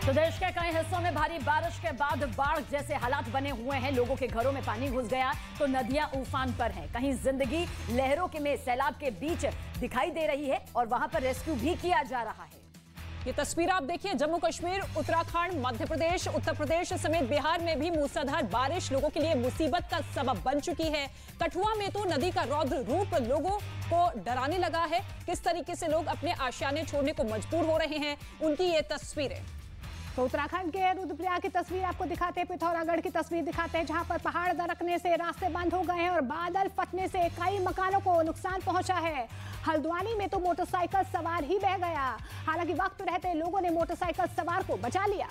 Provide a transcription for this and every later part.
तो देश के कई हिस्सों में भारी बारिश के बाद बाढ़ जैसे हालात बने हुए हैं। लोगों के घरों में पानी घुस गया तो नदियां उफान पर हैं। कहीं जिंदगी लहरों के में सैलाब के बीच दिखाई दे रही है और वहां पर रेस्क्यू भी किया जा रहा है। ये तस्वीर आप देखिए, जम्मू कश्मीर, उत्तराखंड, मध्य प्रदेश, उत्तर प्रदेश समेत बिहार में भी मूसलाधार बारिश लोगों के लिए मुसीबत का सबब बन चुकी है। कठुआ में तो नदी का रौद्र रूप लोगों को डराने लगा है। किस तरीके से लोग अपने आशियाने छोड़ने को मजबूर हो रहे हैं, उनकी ये तस्वीरें। तो उत्तराखंड के रुद्रप्रयाग की तस्वीर आपको दिखाते हैं, पिथौरागढ़ की तस्वीर दिखाते हैं, जहां पर पहाड़ दरकने से रास्ते बंद हो गए हैं और बादल फटने से कई मकानों को नुकसान पहुंचा है। हल्द्वानी में तो मोटरसाइकिल सवार ही बह गया। हालांकि वक्त रहते लोगों ने मोटरसाइकिल सवार को बचा लिया।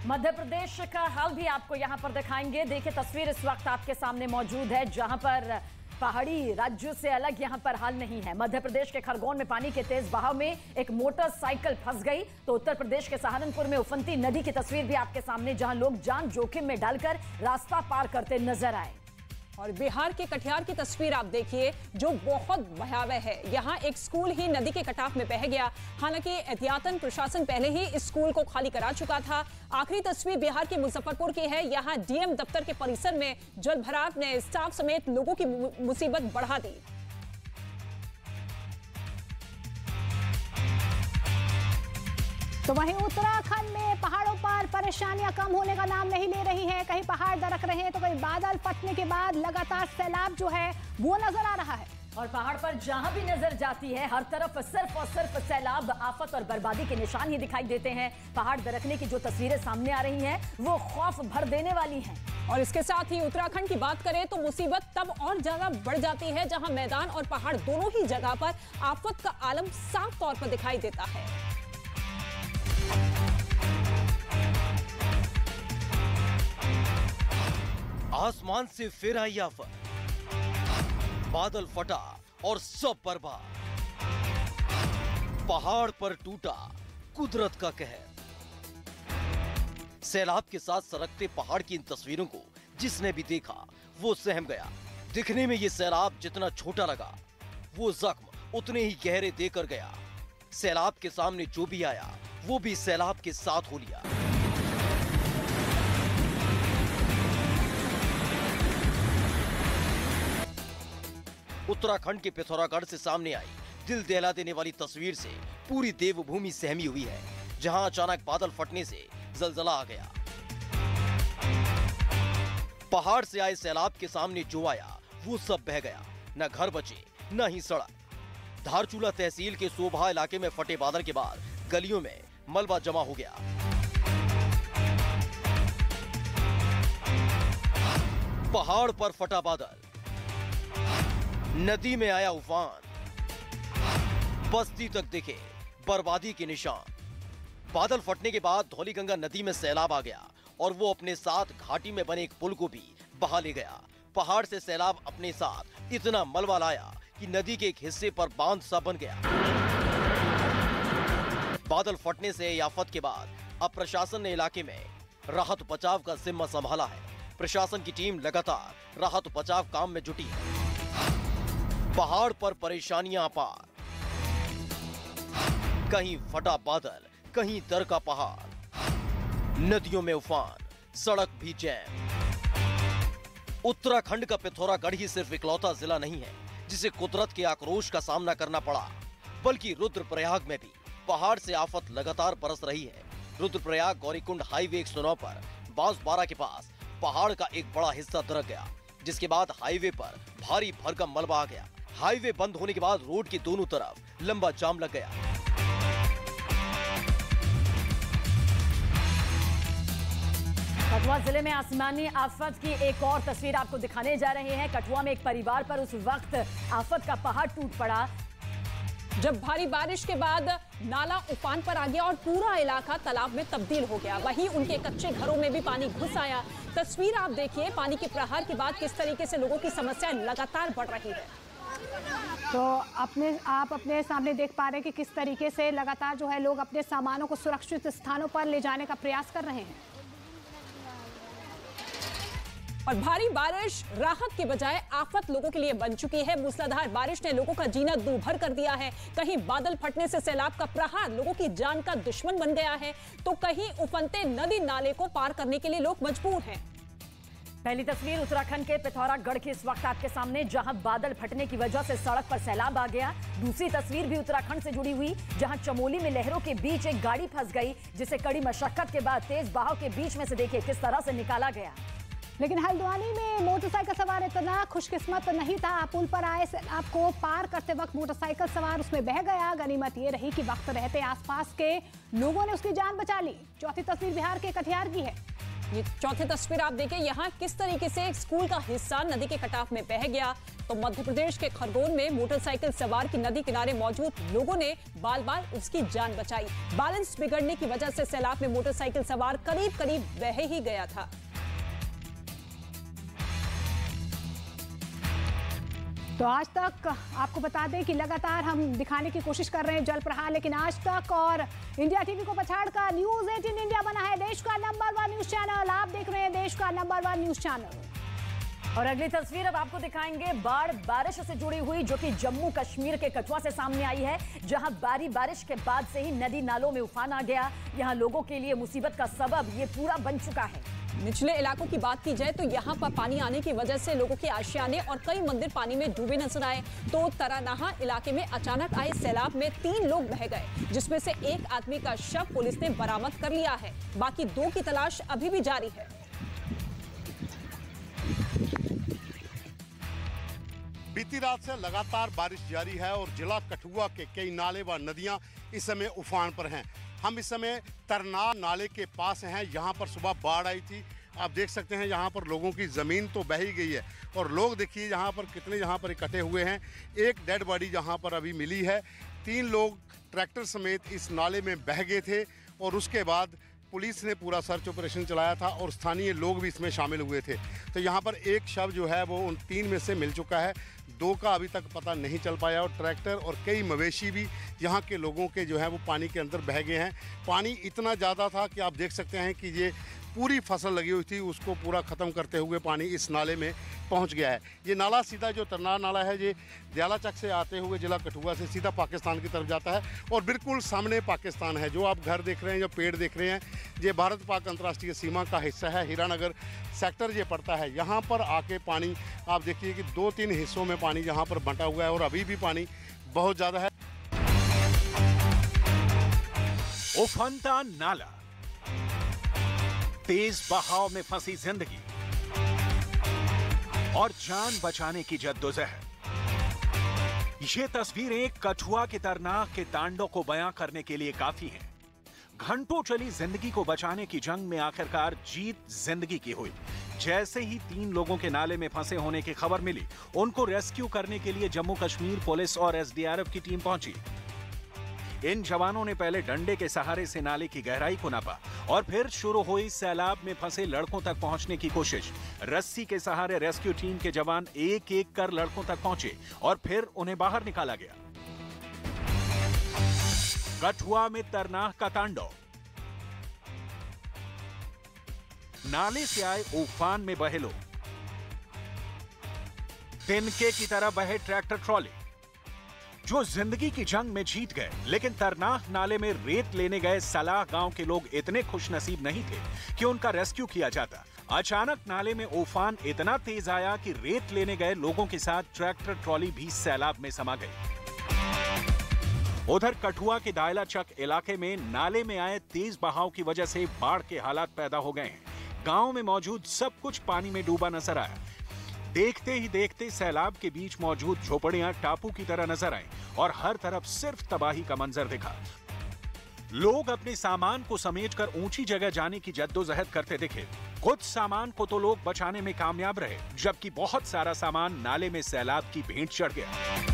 मध्य प्रदेश का हाल भी आपको यहां पर दिखाएंगे। देखिए, तस्वीर इस वक्त आपके सामने मौजूद है, जहां पर पहाड़ी राज्यों से अलग यहां पर हाल नहीं है। मध्य प्रदेश के खरगोन में पानी के तेज बहाव में एक मोटरसाइकिल फंस गई तो उत्तर प्रदेश के सहारनपुर में उफनती नदी की तस्वीर भी आपके सामने, जहां लोग जान जोखिम में डालकर रास्ता पार करते नजर आए। और बिहार के कटिहार की तस्वीर आप देखिए, जो बहुत भयावह है। यहाँ एक स्कूल ही नदी के कटाव में बह गया। हालांकि एहतियातन प्रशासन पहले ही इस स्कूल को खाली करा चुका था। आखिरी तस्वीर बिहार के मुजफ्फरपुर की है। यहाँ डीएम दफ्तर के परिसर में जल भराव ने स्टाफ समेत लोगों की मुसीबत बढ़ा दी। तो वहीं उत्तराखंड में पहाड़ों पर परेशानियां कम होने का नाम नहीं ले रही हैं। कहीं पहाड़ दरक रहे हैं तो कहीं बादल फटने के बाद लगातार सैलाब जो है वो नजर आ रहा है। और पहाड़ पर जहां भी नजर जाती है हर तरफ सिर्फ और सिर्फ सैलाब, आफत और बर्बादी के निशान ही दिखाई देते हैं। पहाड़ दरकने की जो तस्वीरें सामने आ रही हैं वो खौफ भर देने वाली हैं। और इसके साथ ही उत्तराखंड की बात करें तो मुसीबत तब और ज्यादा बढ़ जाती है जहां मैदान और पहाड़ दोनों ही जगह पर आफत का आलम साफ तौर पर दिखाई देता है। आसमान से फिर आई आफत, बादल फटा और सब बर्बाद। पहाड़ पर टूटा कुदरत का कहर। सैलाब के साथ सरकते पहाड़ की इन तस्वीरों को जिसने भी देखा वो सहम गया। दिखने में ये सैलाब जितना छोटा लगा, वो जख्म उतने ही गहरे देकर गया। सैलाब के सामने जो भी आया वो भी सैलाब के साथ हो लिया। उत्तराखंड के पिथौरागढ़ से सामने आई दिल दहला देने वाली तस्वीर से पूरी देवभूमि सहमी हुई है, जहां अचानक बादल फटने से जलजला आ गया। पहाड़ से आए सैलाब के सामने जो आया वो सब बह गया। न घर बचे न ही सड़क। धारचूला तहसील के सोभा इलाके में फटे बादल के बाद गलियों में मलबा जमा हो गया। पहाड़ पर फटा बादल, नदी में आया उफान, बस्ती तक दिखे बर्बादी के निशान। बादल फटने के बाद धौलीगंगा नदी में सैलाब आ गया और वो अपने साथ घाटी में बने एक पुल को भी बहा ले गया। पहाड़ से सैलाब अपने साथ इतना मलबा लाया कि नदी के एक हिस्से पर बांध सा बन गया। बादल फटने से आफत के बाद अब प्रशासन ने इलाके में राहत बचाव का जिम्मा संभाला है। प्रशासन की टीम लगातार राहत बचाव काम में जुटी है। पहाड़ पर परेशानियां अपार, कहीं फटा बादल, कहीं दर का पहाड़, नदियों में उफान, सड़क भी जैम। उत्तराखंड का पिथौरागढ़ ही सिर्फ इकलौता जिला नहीं है जिसे कुदरत के आक्रोश का सामना करना पड़ा, बल्कि रुद्रप्रयाग में भी पहाड़ से आफत लगातार बरस रही है। रुद्रप्रयाग गौरीकुंड हाईवे 109 पर बांसबारा के पास पहाड़ का एक बड़ा हिस्सा दरक गया, जिसके बाद हाईवे पर भारी भरकम मलबा आ गया। हाईवे बंद होने के बाद रोड की दोनों तरफ लंबा जाम लग गया। कठुआ जिले में आसमानी आफत की एक और तस्वीर आपको दिखाने जा रहे हैं। कठुआ में एक परिवार पर उस वक्त आफत का पहाड़ टूट पड़ा जब भारी बारिश के बाद नाला उफान पर आ गया और पूरा इलाका तालाब में तब्दील हो गया। वहीं उनके कच्चे घरों में भी पानी घुस आया। तस्वीर आप देखिए, पानी के प्रहार के बाद किस तरीके से लोगों की समस्या लगातार बढ़ रही है। तो आप अपने सामने देख पा रहे हैं कि किस तरीके से लगातार जो है लोग अपने सामानों को सुरक्षित स्थानों पर ले जाने का प्रयास कर रहे हैं। और भारी बारिश राहत के बजाय आफत लोगों के लिए बन चुकी है। मूसलाधार बारिश ने लोगों का जीना दूभर कर दिया है। कहीं बादल फटने से सैलाब का प्रहार लोगों की जान का दुश्मन बन गया है, तो कहीं उफनते नदी नाले को पार करने के लिए लोग मजबूर हैं। पहली तस्वीर उत्तराखंड के पिथौरागढ़ की इस वक्त आपके सामने, जहां बादल फटने की वजह से सड़क पर सैलाब आ गया। दूसरी तस्वीर भी उत्तराखंड से जुड़ी हुई, जहां चमोली में लहरों के बीच एक गाड़ी फंस गई, जिसे कड़ी मशक्कत के बाद तेज बहाव के बीच में से देखिए किस तरह से निकाला गया। लेकिन हल्द्वानी में मोटरसाइकिल सवार इतना खुशकिस्मत नहीं था। पुल पर आए सैलाब को पार करते वक्त मोटरसाइकिल सवार उसमें बह गया। गनीमत ये रही कि वक्त रहते आसपास के लोगों ने उसकी जान बचा ली। चौथी तस्वीर बिहार के कटिहार की है। ये चौथी तस्वीर आप देखें, यहाँ किस तरीके से एक स्कूल का हिस्सा नदी के कटाव में बह गया। तो मध्य प्रदेश के खरगोन में मोटरसाइकिल सवार की नदी किनारे मौजूद लोगों ने बाल बाल उसकी जान बचाई। बैलेंस बिगड़ने की वजह से सैलाब में मोटरसाइकिल सवार करीब करीब बह ही गया था। तो आज तक आपको बता दें कि लगातार हम दिखाने की कोशिश कर रहे हैं जल प्रहार, लेकिन आज तक और इंडिया टीवी को पछाड़कर न्यूज़ 18 इंडिया बना है देश का नंबर 1 न्यूज चैनल। आप देख रहे हैं देश का नंबर 1 न्यूज चैनल। और अगली तस्वीर अब आपको दिखाएंगे बाढ़ बारिश से जुड़ी हुई, जो कि जम्मू कश्मीर के कठुआ से सामने आई है, जहां भारी बारिश के बाद से ही नदी नालों में उफान आ गया। यहां लोगों के लिए मुसीबत का सबब ये पूरा बन चुका है। निचले इलाकों की बात की जाए तो यहाँ पर पानी आने की वजह से लोगों के आशियाने और कई मंदिर पानी में डूबे नजर आए। तो तरानाहा इलाके में अचानक आए सैलाब में 3 लोग बह गए, जिसमें से एक आदमी का शव पुलिस ने बरामद कर लिया है। बाकी 2 की तलाश अभी भी जारी है। बीती रात से लगातार बारिश जारी है और जिला कठुआ के कई नाले व नदियां इस समय उफान पर हैं। हम इस समय तरनाह नाले के पास हैं। यहाँ पर सुबह बाढ़ आई थी। आप देख सकते हैं यहाँ पर लोगों की ज़मीन तो बह ही गई है और लोग देखिए यहाँ पर कितने यहाँ पर इकट्ठे हुए हैं। एक डेड बॉडी यहाँ पर अभी मिली है। 3 लोग ट्रैक्टर समेत इस नाले में बह गए थे और उसके बाद पुलिस ने पूरा सर्च ऑपरेशन चलाया था और स्थानीय लोग भी इसमें शामिल हुए थे। तो यहाँ पर एक शव जो है वो उन 3 में से मिल चुका है। 2 का अभी तक पता नहीं चल पाया और ट्रैक्टर और कई मवेशी भी यहाँ के लोगों के जो है वो पानी के अंदर बह गए हैं। पानी इतना ज़्यादा था कि आप देख सकते हैं कि ये पूरी फसल लगी हुई थी, उसको पूरा ख़त्म करते हुए पानी इस नाले में पहुंच गया है। ये नाला सीधा जो तरनाह नाला है, ये दयाला चक से आते हुए जिला कठुआ से सीधा पाकिस्तान की तरफ जाता है और बिल्कुल सामने पाकिस्तान है। जो आप घर देख रहे हैं, जो पेड़ देख रहे हैं, ये भारत पाक अंतर्राष्ट्रीय सीमा का हिस्सा है। हीरानगर सेक्टर ये पड़ता है। यहाँ पर आके पानी आप देखिए कि 2-3 हिस्सों में पानी यहाँ पर बंटा हुआ है और अभी भी पानी बहुत ज़्यादा है। उफनता नाला, तेज बहाव में फंसी जिंदगी और जान बचाने की जद्दोजहद। ये तस्वीरें कठुआ के तरनाह के तांडव को बयां करने के लिए काफी हैं। घंटों चली जिंदगी को बचाने की जंग में आखिरकार जीत जिंदगी की हुई। जैसे ही 3 लोगों के नाले में फंसे होने की खबर मिली, उनको रेस्क्यू करने के लिए जम्मू कश्मीर पुलिस और एसडीआरएफ की टीम पहुंची। इन जवानों ने पहले डंडे के सहारे से नाले की गहराई को नापा और फिर शुरू हुई सैलाब में फंसे लड़कों तक पहुंचने की कोशिश। रस्सी के सहारे रेस्क्यू टीम के जवान एक एक कर लड़कों तक पहुंचे और फिर उन्हें बाहर निकाला गया। कठुआ में तरनाह का तांडव। नाले से आए उफान में बहे लोग, तिनके की तरह बहे ट्रैक्टर ट्रॉली, जो जिंदगी की जंग में जीत गए। लेकिन तरनाह नाले में रेत लेने गए सलाह गांव के लोग इतने खुशनसीब नहीं थे कि उनका रेस्क्यू किया जाता। अचानक नाले में उफान इतना तेज आया कि रेत लेने गए लोगों के साथ ट्रैक्टर ट्रॉली भी सैलाब में समा गई। उधर कठुआ के दायला चक इलाके में नाले में आए तेज बहाव की वजह से बाढ़ के हालात पैदा हो गए हैं। गांव में मौजूद सब कुछ पानी में डूबा नजर आया। देखते ही देखते सैलाब के बीच मौजूद झोपड़ियां टापू की तरह नजर आईं और हर तरफ सिर्फ तबाही का मंजर दिखा। लोग अपने सामान को समेटकर ऊंची जगह जाने की जद्दोजहद करते दिखे। कुछ सामान को तो लोग बचाने में कामयाब रहे, जबकि बहुत सारा सामान नाले में सैलाब की भेंट चढ़ गया।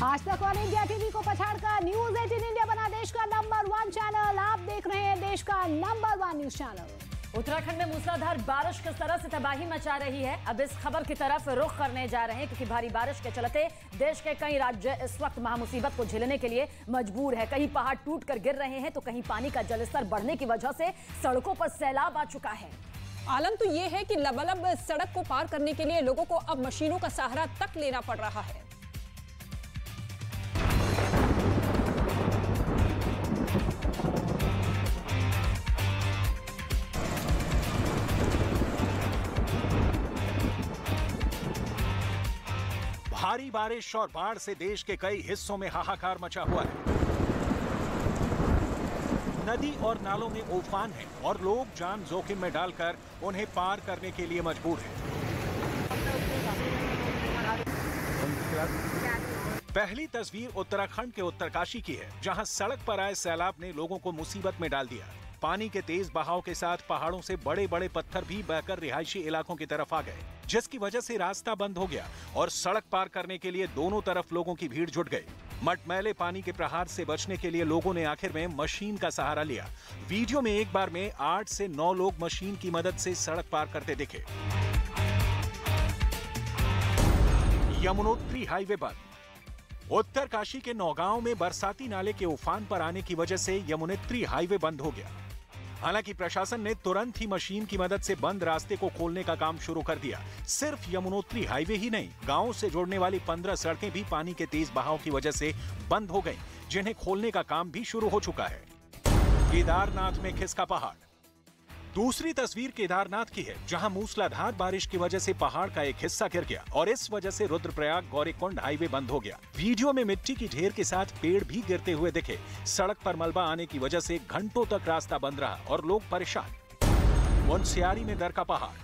आज तक और इंडिया टीवी को पछाड़कर न्यूज़ 18 इंडिया बना देश का नंबर 1 चैनल। आप देख रहे हैं देश का नंबर 1 न्यूज चैनल। उत्तराखंड में मूसलाधार बारिश किस तरह से तबाही मचा रही है, अब इस खबर की तरफ रुख करने जा रहे हैं, क्योंकि भारी बारिश के चलते देश के कई राज्य इस वक्त महामुसीबत को झेलने के लिए मजबूर है। कहीं पहाड़ टूटकर गिर रहे हैं तो कहीं पानी का जलस्तर बढ़ने की वजह से सड़कों पर सैलाब आ चुका है। आलम तो ये है कि लबालब सड़क को पार करने के लिए लोगों को अब मशीनों का सहारा तक लेना पड़ रहा है। भारी बारिश और बाढ़ से देश के कई हिस्सों में हाहाकार मचा हुआ है। नदी और नालों में उफान है और लोग जान जोखिम में डालकर उन्हें पार करने के लिए मजबूर हैं। पहली तस्वीर उत्तराखंड के उत्तरकाशी की है, जहां सड़क पर आए सैलाब ने लोगों को मुसीबत में डाल दिया। पानी के तेज बहाव के साथ पहाड़ों से बड़े बड़े पत्थर भी बहकर रिहायशी इलाकों की तरफ आ गए, जिसकी वजह से रास्ता बंद हो गया और सड़क पार करने के लिए दोनों तरफ लोगों की भीड़ जुट गई। मटमैले पानी के प्रहार से बचने के लिए लोगों ने आखिर में मशीन का सहारा लिया। वीडियो में एक बार में 8 से 9 लोग मशीन की मदद से सड़क पार करते दिखे। यमुनोत्री हाईवे बंद। उत्तरकाशी के नौगांव में बरसाती नाले के उफान पर आने की वजह से यमुनोत्री हाईवे बंद हो गया। हालांकि प्रशासन ने तुरंत ही मशीन की मदद से बंद रास्ते को खोलने का काम शुरू कर दिया। सिर्फ यमुनोत्री हाईवे ही नहीं, गांव से जोड़ने वाली 15 सड़कें भी पानी के तेज बहाव की वजह से बंद हो गईं, जिन्हें खोलने का काम भी शुरू हो चुका है। केदारनाथ में खिसका पहाड़। दूसरी तस्वीर केदारनाथ की है, जहां मूसलाधार बारिश की वजह से पहाड़ का एक हिस्सा गिर गया और इस वजह से रुद्रप्रयाग गौरीकुंड हाईवे बंद हो गया। वीडियो में मिट्टी की ढेर के साथ पेड़ भी गिरते हुए दिखे। सड़क पर मलबा आने की वजह से घंटों तक रास्ता बंद रहा और लोग परेशान। मुनस्यारी में दर का पहाड़।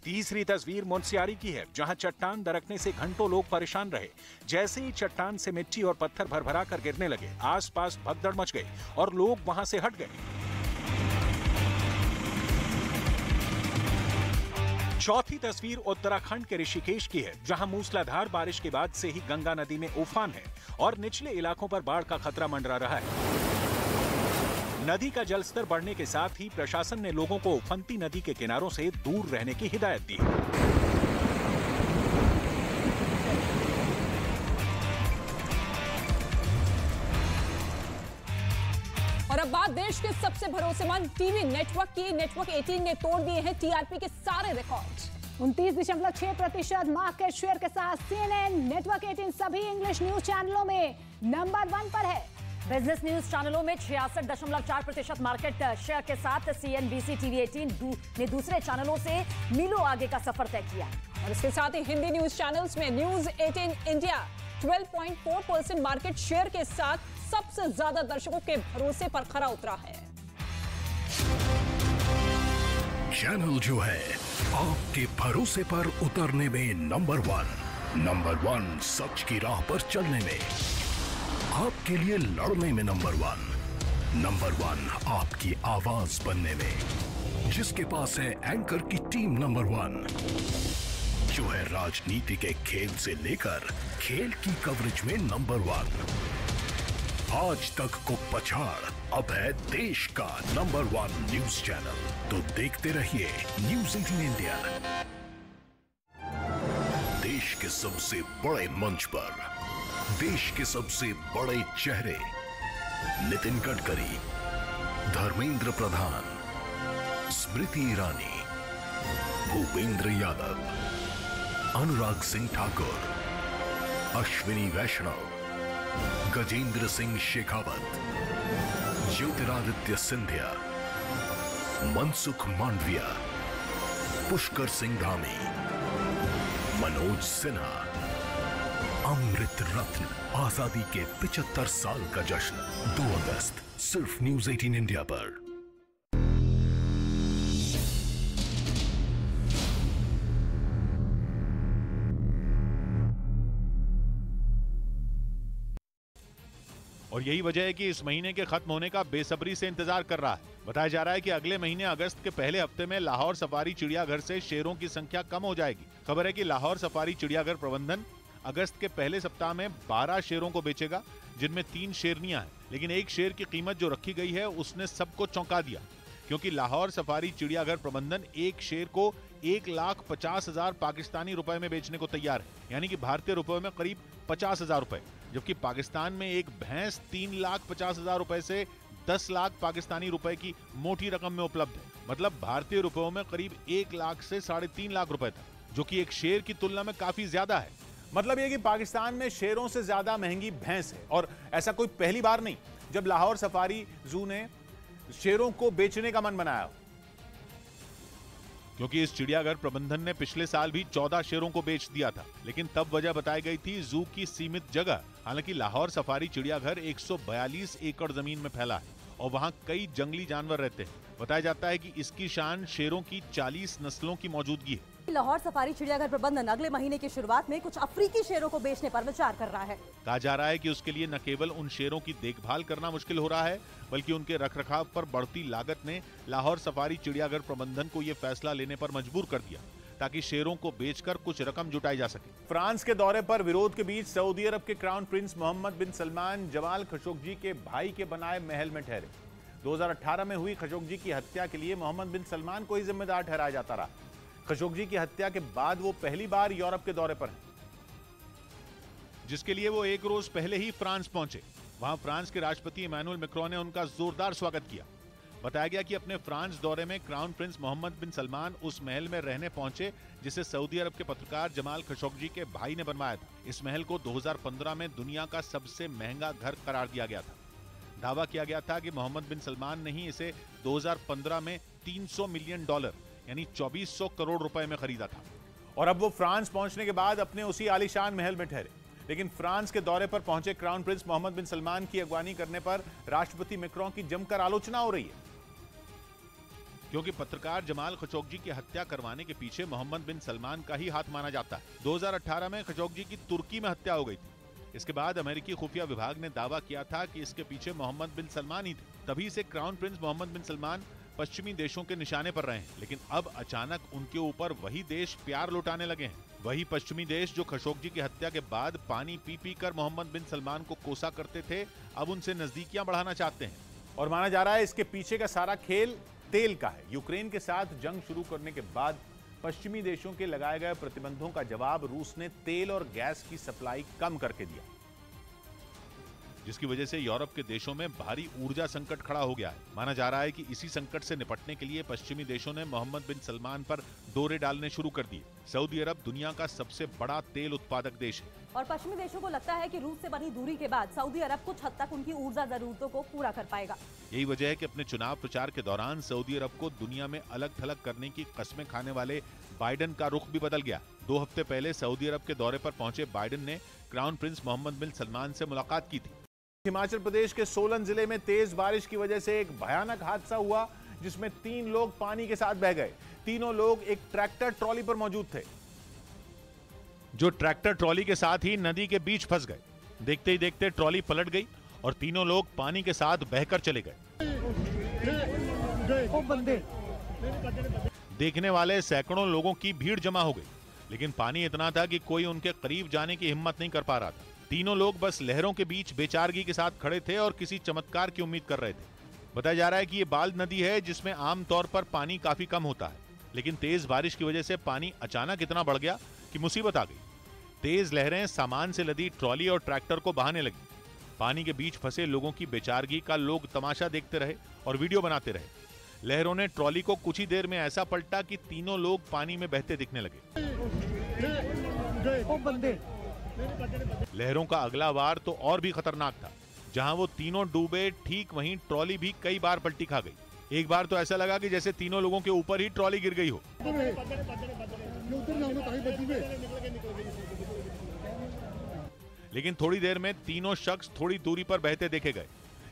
तीसरी तस्वीर मुनस्यारी की है, जहां चट्टान दरकने से घंटों लोग परेशान रहे। जैसे ही चट्टान से मिट्टी और पत्थर भरभरा कर गिरने लगे, आसपास भगदड़ मच गई और लोग वहां से हट गए। चौथी तस्वीर उत्तराखंड के ऋषिकेश की है, जहां मूसलाधार बारिश के बाद से ही गंगा नदी में उफान है और निचले इलाकों पर बाढ़ का खतरा मंडरा रहा है। नदी का जलस्तर बढ़ने के साथ ही प्रशासन ने लोगों को उफनती नदी के किनारों से दूर रहने की हिदायत दी है। और अब बात देश के सबसे भरोसेमंद टीवी नेटवर्क की। नेटवर्क 18 ने तोड़ दिए हैं टीआरपी के सारे रिकॉर्ड। 29.6% मार्केट शेयर के साथ CNN नेटवर्क 18 सभी इंग्लिश न्यूज चैनलों में नंबर 1 पर है। बिजनेस न्यूज चैनलों में 66.4% मार्केट शेयर के साथ CNBC TV 18 ने दूसरे चैनलों से मीलों आगे का सफर तय किया। और इसके साथ ही हिंदी न्यूज चैनल्स में न्यूज 18 इंडिया 12.4% मार्केट शेयर के साथ सबसे ज्यादा दर्शकों के भरोसे पर खरा उतरा है। चैनल जो है आपके भरोसे पर उतरने में नंबर 1 सच की राह पर चलने में, आपके लिए लड़ने में नंबर 1 आपकी आवाज बनने में, जिसके पास है एंकर की टीम नंबर 1, जो है राजनीति के खेल से लेकर खेल की कवरेज में नंबर 1। आज तक को पछाड़ अब है देश का नंबर 1 न्यूज चैनल। तो देखते रहिए न्यूज 18 इंडिया। देश के सबसे बड़े मंच पर देश के सबसे बड़े चेहरे नितिन गडकरी, धर्मेंद्र प्रधान, स्मृति ईरानी, भूपेंद्र यादव, अनुराग सिंह ठाकुर, अश्विनी वैष्णव, गजेंद्र सिंह शेखावत, ज्योतिरादित्य सिंधिया, मनसुख मांडविया, पुष्कर सिंह धामी, मनोज सिन्हा। अमृत रत्न आजादी के 75 साल का जश्न 2 अगस्त सिर्फ न्यूज 18 इंडिया पर। और यही वजह है कि इस महीने के खत्म होने का बेसब्री से इंतजार कर रहा है। बताया जा रहा है कि अगले महीने अगस्त के पहले हफ्ते में लाहौर सफारी चिड़ियाघर से शेरों की संख्या कम हो जाएगी। खबर है कि लाहौर सफारी चिड़ियाघर प्रबंधन अगस्त के पहले सप्ताह में 12 शेरों को बेचेगा, जिनमें 3 शेरनियां हैं। लेकिन एक शेर की कीमत जो रखी गई है उसने सबको चौंका दिया। क्योंकि लाहौर सफारी चिड़ियाघर प्रबंधन एक शेर को 1,50,000 पाकिस्तानी रुपए में बेचने को तैयार है, यानी कि भारतीय रुपए में करीब 50,000 रुपए, जबकि पाकिस्तान में एक भैंस 3,50,000 रुपए से 10 लाख पाकिस्तानी रुपए की मोटी रकम में उपलब्ध है। मतलब भारतीय रुपयों में करीब 1 लाख से 3.5 लाख रुपए था, जो कि एक शेर की तुलना में काफी ज्यादा है। मतलब ये कि पाकिस्तान में शेरों से ज्यादा महंगी भैंस है, और ऐसा कोई पहली बार नहीं जब लाहौर सफारी जू ने शेरों को बेचने का मन बनाया, क्योंकि इस चिड़ियाघर प्रबंधन ने पिछले साल भी 14 शेरों को बेच दिया था, लेकिन तब वजह बताई गई थी जू की सीमित जगह। हालांकि लाहौर सफारी चिड़ियाघर 142 एकड़ जमीन में फैला है और वहां कई जंगली जानवर रहते हैं। बताया जाता है कि इसकी शान शेरों की 40 नस्लों की मौजूदगी है। लाहौर सफारी चिड़ियाघर प्रबंधन अगले महीने की शुरुआत में कुछ अफ्रीकी शेरों को बेचने पर विचार कर रहा है। कहा जा रहा है कि उसके लिए न केवल उन शेरों की देखभाल करना मुश्किल हो रहा है, बल्कि उनके रखरखाव पर बढ़ती लागत ने लाहौर सफारी चिड़ियाघर प्रबंधन को ये फैसला लेने पर मजबूर कर दिया, ताकि शेरों को बेचकर कुछ रकम जुटाई जा सके। फ्रांस के दौरे पर विरोध के बीच सऊदी अरब के क्राउन प्रिंस मोहम्मद बिन सलमान जमाल खशोगी के भाई के बनाए महल में ठहरे। 2018 में हुई खशोगी की हत्या के लिए मोहम्मद बिन सलमान को ही जिम्मेदार ठहराया जाता रहा। खशोगी की हत्या के बाद वो पहली बार यूरोप के दौरे पर हैं, जिसके लिए वो एक रोज पहले ही फ्रांस पहुंचे। वहां फ्रांस के राष्ट्रपति इमैनुअल मैक्रों ने उनका जोरदार स्वागत किया। बताया गया कि अपने फ्रांस दौरे में क्राउन प्रिंस मोहम्मद बिन सलमान उस महल में रहने पहुंचे जिसे सऊदी अरब के पत्रकार जमाल खशोगी के भाई ने बनवाया था। इस महल को 2015 में दुनिया का सबसे महंगा घर करार दिया गया था। दावा किया गया था कि मोहम्मद बिन सलमान ने ही इसे 2015 में $300 मिलियन यानी 2400 करोड़ रुपए में खरीदा था। और अब वो फ्रांस पहुंचने के बाद अपने उसी आलीशान महल में ठहरे। लेकिन फ्रांस के दौरे पर पहुंचे क्राउन प्रिंस मोहम्मद बिन सलमान की अगवानी करने पर राष्ट्रपति मैक्रों की जमकर आलोचना हो रही है, क्योंकि पत्रकार जमाल खशोगी की हत्या करवाने के पीछे मोहम्मद बिन सलमान का ही हाथ माना जाता है। 2018 में खशोगी की तुर्की में हत्या हो गई थी। इसके बाद अमेरिकी खुफिया विभाग ने दावा किया था कि इसके पीछे मोहम्मद बिन सलमान ही थे। तभी से क्राउन प्रिंस मोहम्मद बिन सलमान पश्चिमी देशों के निशाने पर रहे हैं, लेकिन अब अचानक उनके ऊपर वही देश प्यार लौटाने लगे हैं। वही पश्चिमी देश जो खशोगी की हत्या के बाद पानी पी पी कर मोहम्मद बिन सलमान को कोसा करते थे, अब उनसे नजदीकियां बढ़ाना चाहते हैं। और माना जा रहा है इसके पीछे का सारा खेल तेल का है। यूक्रेन के साथ जंग शुरू करने के बाद पश्चिमी देशों के लगाए गए प्रतिबंधों का जवाब रूस ने तेल और गैस की सप्लाई कम करके दिया, जिसकी वजह से यूरोप के देशों में भारी ऊर्जा संकट खड़ा हो गया है। माना जा रहा है कि इसी संकट से निपटने के लिए पश्चिमी देशों ने मोहम्मद बिन सलमान पर दौरे डालने शुरू कर दिए। सऊदी अरब दुनिया का सबसे बड़ा तेल उत्पादक देश है और पश्चिमी देशों को लगता है कि रूस से बनी दूरी के बाद सऊदी अरब कुछ हद तक उनकी ऊर्जा जरूरतों को पूरा कर पाएगा। यही वजह है कि अपने चुनाव प्रचार के दौरान सऊदी अरब को दुनिया में अलग थलग करने की कस्में खाने वाले बाइडेन का रुख भी बदल गया। 2 हफ्ते पहले सऊदी अरब के दौरे पर पहुंचे बाइडेन ने क्राउन प्रिंस मोहम्मद बिन सलमान से मुलाकात की थी। हिमाचल प्रदेश के सोलन जिले में तेज बारिश की वजह से एक भयानक हादसा हुआ, जिसमें 3 लोग पानी के साथ बह गए। तीनों लोग एक ट्रैक्टर ट्रॉली पर मौजूद थे, जो ट्रैक्टर ट्रॉली के साथ ही नदी के बीच फंस गए। देखते ही देखते ट्रॉली पलट गई और तीनों लोग पानी के साथ बहकर चले गए। देखने वाले सैकड़ों लोगों की भीड़ जमा हो गई, लेकिन पानी इतना था कि कोई उनके करीब जाने की हिम्मत नहीं कर पा रहा था। तीनों लोग बस लहरों के बीच बेचारगी के साथ खड़े थे और किसी चमत्कार की उम्मीद कर रहे थे। बताया जा रहा है कि ये बाल्द नदी है जिसमें आमतौर पर पानी काफी कम होता है, लेकिन तेज बारिश की वजह से पानी अचानक इतना बढ़ गया कि मुसीबत आ गई। तेज लहरें सामान से लदी ट्रॉली और ट्रैक्टर को बहाने लगी। पानी के बीच फंसे लोगों की बेचारगी का लोग तमाशा देखते रहे और वीडियो बनाते रहे। लहरों ने ट्रॉली को कुछ ही देर में ऐसा पलटा कि तीनों लोग पानी में बहते दिखने लगे। लहरों का अगला वार तो और भी खतरनाक था। जहां वो तीनों डूबे, ठीक वहीं ट्रॉली भी कई बार पलटी खा गई। एक बार तो ऐसा लगा कि जैसे तीनों लोगों के ऊपर ही ट्रॉली गिर गई हो। लेकिन थोड़ी देर में तीनों शख्स थोड़ी दूरी पर बहते देखे गए,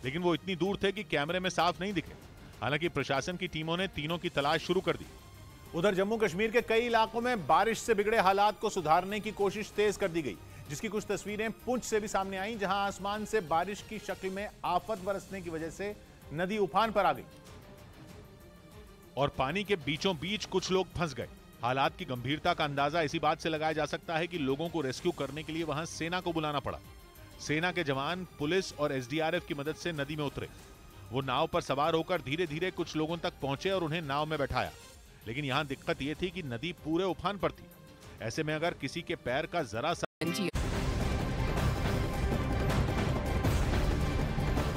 लेकिन वो इतनी दूर थे कि कैमरे में साफ नहीं दिखे। हालांकि प्रशासन की टीमों ने तीनों की तलाश शुरू कर दी। उधर जम्मू कश्मीर के कई इलाकों में बारिश से बिगड़े हालात को सुधारने की कोशिश तेज कर दी गई, जिसकी कुछ तस्वीरें पुंछ से भी सामने आई, जहां आसमान से बारिश की शक्ल में आफत बरसने की वजह से नदी उफान पर आ गई और पानी के बीचों बीच कुछ लोग फंस गए। हालात की गंभीरता का अंदाजा इसी बात से लगाया जा सकता है कि लोगों को रेस्क्यू करने के लिए वहां सेना को बुलाना पड़ा। सेना के जवान पुलिस और एसडीआरएफ की मदद से नदी में उतरे वो नाव पर सवार होकर धीरे धीरे कुछ लोगों तक पहुंचे और उन्हें नाव में बैठाया। लेकिन यहाँ दिक्कत ये थी कि नदी पूरे उफान पर थी। ऐसे में अगर किसी के पैर का जरा सा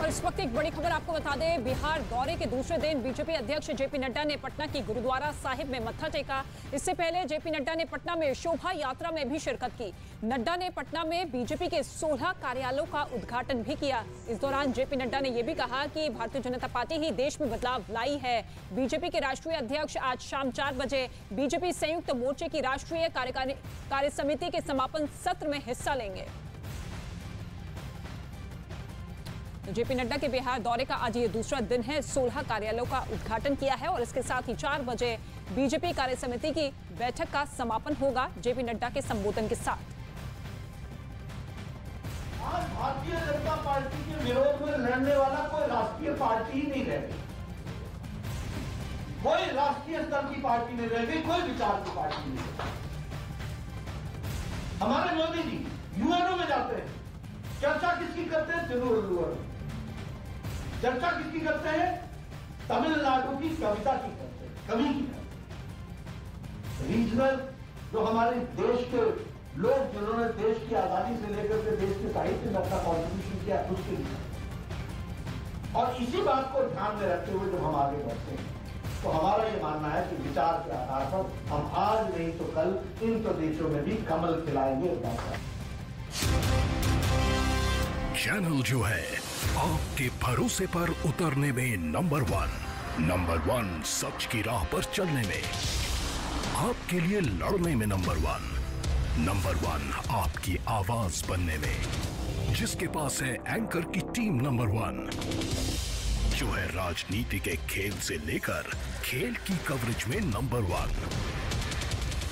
इस वक्त एक बड़ी खबर आपको बता दें, बिहार दौरे के दूसरे दिन बीजेपी अध्यक्ष जेपी नड्डा ने पटना की गुरुद्वारा साहिब में मत्था टेका। इससे पहले जेपी नड्डा ने पटना में शोभा यात्रा में भी शिरकत की। नड्डा ने पटना में बीजेपी के 16 कार्यालयों का उद्घाटन भी किया। इस दौरान जेपी नड्डा ने यह भी कहा कि भारतीय जनता पार्टी ही देश में बदलाव लाई है। बीजेपी के राष्ट्रीय अध्यक्ष आज शाम 4 बजे बीजेपी संयुक्त मोर्चे की राष्ट्रीय कार्य समिति के समापन सत्र में हिस्सा लेंगे। जेपी नड्डा के बिहार दौरे का आज ये दूसरा दिन है। 16 कार्यालयों का उद्घाटन किया है और इसके साथ ही 4 बजे बीजेपी कार्य समिति की बैठक का समापन होगा जेपी नड्डा के संबोधन के साथ। आज भारतीय जनता पार्टी के विरोध में लड़ने वाला कोई राष्ट्रीय पार्टी ही नहीं रह गई, कोई राष्ट्रीय स्तर की पार्टी नहीं रह गई, कोई विचार की पार्टी नहीं रह गई। हमारे मोदी जी यूएनओ में जाते हैं, चर्चा किसकी करते हैं? तिरुवल्लुवर। चर्चा किसकी करते हैं? तमिलनाडु की कविता की करते हैं, कवि की करते हैं। रीजनल जो हमारे देश के लोग जिन्होंने देश की आजादी से लेकर के देश के साहित्य में अपना कॉन्ट्रीब्यूशन किया, उसके लिए। और इसी बात को ध्यान में रखते हुए जब हम आगे बढ़ते हैं तो हमारा ये मानना है कि विचार के आधार पर हम आज नहीं तो कल इन प्रदेशों में भी कमल खिलाएंगे। चैनल जो है आपके भरोसे पर उतरने में नंबर 1 सच की राह पर चलने में, आपके लिए लड़ने में नंबर 1 आपकी आवाज बनने में, जिसके पास है एंकर की टीम नंबर 1, जो है राजनीति के खेल से लेकर खेल की कवरेज में नंबर 1,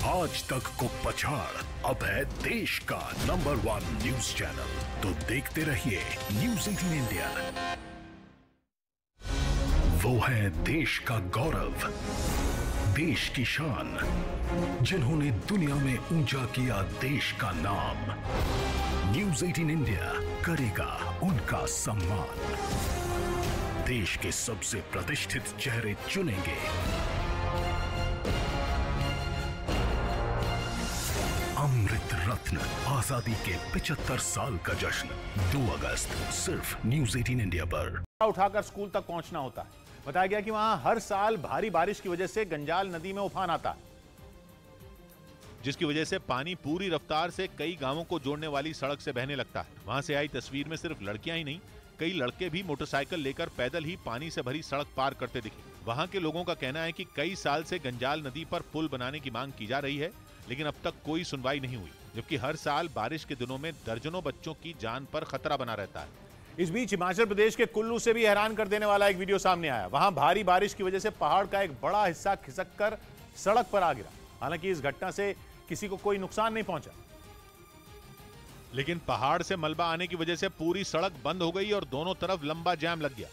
आज तक को पछाड़ अब है देश का नंबर 1 न्यूज चैनल। तो देखते रहिए न्यूज़ 18 इंडिया। वो है देश का गौरव, देश की शान, जिन्होंने दुनिया में ऊंचा किया देश का नाम। न्यूज़ 18 इंडिया करेगा उनका सम्मान। देश के सबसे प्रतिष्ठित चेहरे चुनेंगे, अमृत रत्न आजादी के 75 साल का जश्न 2 अगस्त सिर्फ न्यूज़ 18 इंडिया पर। उठाकर स्कूल तक पहुंचना होता है। बताया गया कि वहां हर साल भारी बारिश की वजह से गंजाल नदी में उफान आता है, जिसकी वजह से पानी पूरी रफ्तार से कई गांवों को जोड़ने वाली सड़क से बहने लगता है। वहां से आई तस्वीर में सिर्फ लड़कियां ही नहीं, कई लड़के भी मोटरसाइकिल लेकर पैदल ही पानी से भरी सड़क पार करते दिखे। वहां के लोगों का कहना है कि कई साल से गंजाल नदी पर पुल बनाने की मांग की जा रही है, लेकिन अब तक कोई सुनवाई नहीं हुई, जबकि हर साल बारिश के दिनों में दर्जनों बच्चों की जान पर खतरा बना रहता है। इस बीच हिमाचल प्रदेश के कुल्लू से भी हैरान कर देने वाला एक वीडियो सामने आया। वहां भारी बारिश की वजह से पहाड़ का एक बड़ा हिस्सा खिसक कर सड़क पर आ गिरा। हालांकि इस घटना से किसी को कोई नुकसान नहीं पहुंचा, लेकिन पहाड़ से मलबा आने की वजह से पूरी सड़क बंद हो गई और दोनों तरफ लंबा जाम लग गया।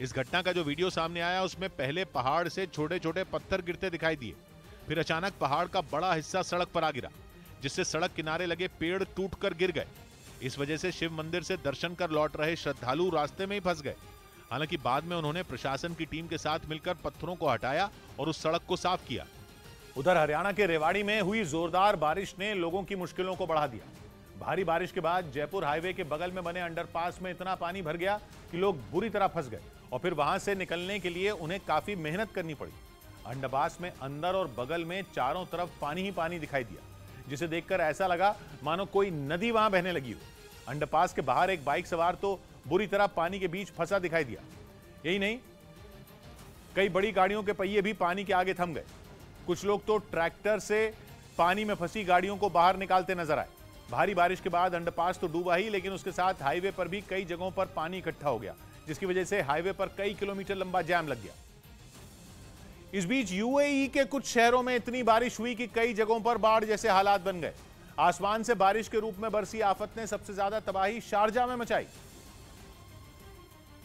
इस घटना का जो वीडियो सामने आया उसमें पहले पहाड़ से छोटे छोटे पत्थर गिरते दिखाई दिए, फिर अचानक पहाड़ का बड़ा हिस्सा सड़क पर आ गिरा, जिससे सड़क किनारे लगे पेड़ टूटकर गिर गए। इस वजह से शिव मंदिर से दर्शन कर लौट रहे श्रद्धालु रास्ते में ही फंस गए। हालांकि बाद में उन्होंने प्रशासन की टीम के साथ मिलकर पत्थरों को हटाया और उस सड़क को साफ किया। उधर हरियाणा के रेवाड़ी में हुई जोरदार बारिश ने लोगों की मुश्किलों को बढ़ा दिया। भारी बारिश के बाद जयपुर हाईवे के बगल में बने अंडरपास में इतना पानी भर गया कि लोग बुरी तरह फंस गए और फिर वहां से निकलने के लिए उन्हें काफी मेहनत करनी पड़ी। अंडरपास में अंदर और बगल में चारों तरफ पानी ही पानी दिखाई दिया, जिसे देखकर ऐसा लगा मानो कोई नदी वहां बहने लगी हो। अंडरपास के बाहर एक बाइक सवार तो बुरी तरह पानी के बीच फंसा दिखाई दिया। यही नहीं, कई बड़ी गाड़ियों के पहिए भी पानी के आगे थम गए। कुछ लोग तो ट्रैक्टर से पानी में फंसी गाड़ियों को बाहर निकालते नजर आए। भारी बारिश के बाद अंडरपास तो डूबा ही, लेकिन उसके साथ हाईवे पर भी कई जगहों पर पानी इकट्ठा हो गया, जिसकी वजह से हाईवे पर कई किलोमीटर लंबा जाम लग गया। इस बीच यूएई के कुछ शहरों में इतनी बारिश हुई कि कई जगहों पर बाढ़ जैसे हालात बन गए। आसमान से बारिश के रूप में बरसी आफत ने सबसे ज्यादा तबाही शारजा में मचाई,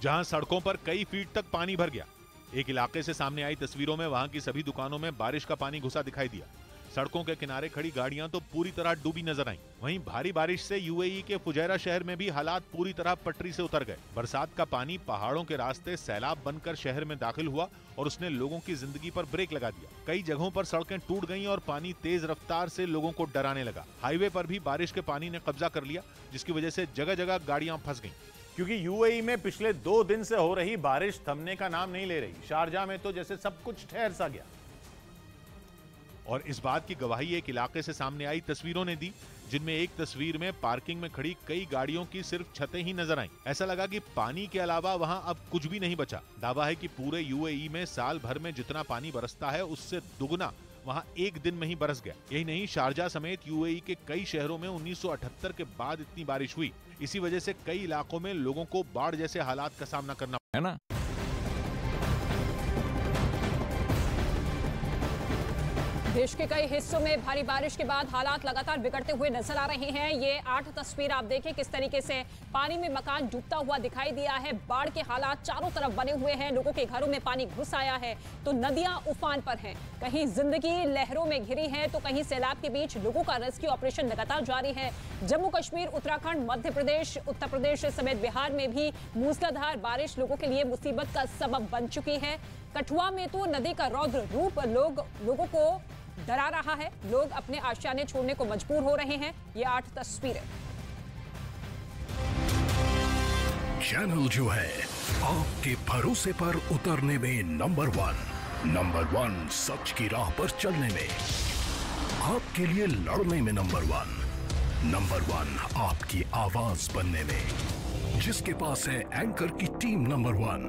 जहां सड़कों पर कई फीट तक पानी भर गया। एक इलाके से सामने आई तस्वीरों में वहां की सभी दुकानों में बारिश का पानी घुसा दिखाई दिया। सड़कों के किनारे खड़ी गाड़ियां तो पूरी तरह डूबी नजर आईं। वहीं भारी बारिश से यूएई के फुजैरा शहर में भी हालात पूरी तरह पटरी से उतर गए। बरसात का पानी पहाड़ों के रास्ते सैलाब बनकर शहर में दाखिल हुआ और उसने लोगों की जिंदगी पर ब्रेक लगा दिया। कई जगहों पर सड़कें टूट गईं और पानी तेज रफ्तार से लोगों को डराने लगा। हाईवे पर भी बारिश के पानी ने कब्जा कर लिया, जिसकी वजह से जगह जगह गाड़ियां फंस गईं। क्योंकि यूएई में पिछले 2 दिन से हो रही बारिश थमने का नाम नहीं ले रही। शारजाह में तो जैसे सब कुछ ठहर सा गया। और इस बात की गवाही एक इलाके से सामने आई तस्वीरों ने दी, जिनमें एक तस्वीर में पार्किंग में खड़ी कई गाड़ियों की सिर्फ छतें ही नजर आईं। ऐसा लगा कि पानी के अलावा वहां अब कुछ भी नहीं बचा। दावा है कि पूरे यूएई में साल भर में जितना पानी बरसता है उससे दुगना वहां एक दिन में ही बरस गया। यही नहीं, शारजाह समेत यूएई के कई शहरों में 1978 के बाद इतनी बारिश हुई। इसी वजह से कई इलाकों में लोगों को बाढ़ जैसे हालात का सामना करना है ना। देश के कई हिस्सों में भारी बारिश के बाद हालात लगातार बिगड़ते हुए नजर आ रहे हैं। ये 8 तस्वीर आप देखें किस तरीके से पानी में मकान डूबता हुआ दिखाई दिया है। बाढ़ के हालात चारों तरफ बने हुए हैं। लोगों के घरों में पानी घुस आया है तो नदियां उफान पर हैं। कहीं जिंदगी लहरों में घिरी है तो कहीं सैलाब के बीच लोगों का रेस्क्यू ऑपरेशन लगातार जारी है। जम्मू कश्मीर, उत्तराखंड, मध्य प्रदेश, उत्तर प्रदेश समेत बिहार में भी मूसलाधार बारिश लोगों के लिए मुसीबत का सबब बन चुकी है। कठुआ में तो नदी का रौद्र रूप लोगों को डरा रहा है। लोग अपने आशियाने छोड़ने को मजबूर हो रहे हैं। ये 8 तस्वीरें। चैनल जो है आपके भरोसे पर उतरने में नंबर 1 सच की राह पर चलने में, आपके लिए लड़ने में नंबर 1 आपकी आवाज बनने में, जिसके पास है एंकर की टीम नंबर 1,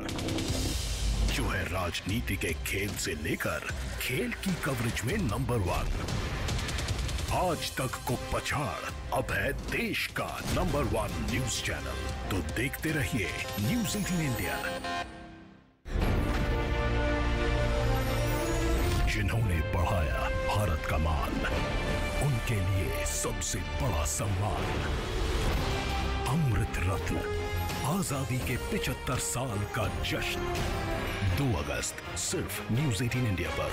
जो है राजनीति के खेल से लेकर खेल की कवरेज में नंबर 1, आज तक को पछाड़ अब है देश का नंबर 1 न्यूज चैनल। तो देखते रहिए न्यूज़ 18 इंडिया। जिन्होंने बढ़ाया भारत का मान, उनके लिए सबसे बड़ा सम्मान, अमृत रत्न, आजादी के 75 साल का जश्न, 2 अगस्त सिर्फ न्यूज़ 18 इंडिया पर।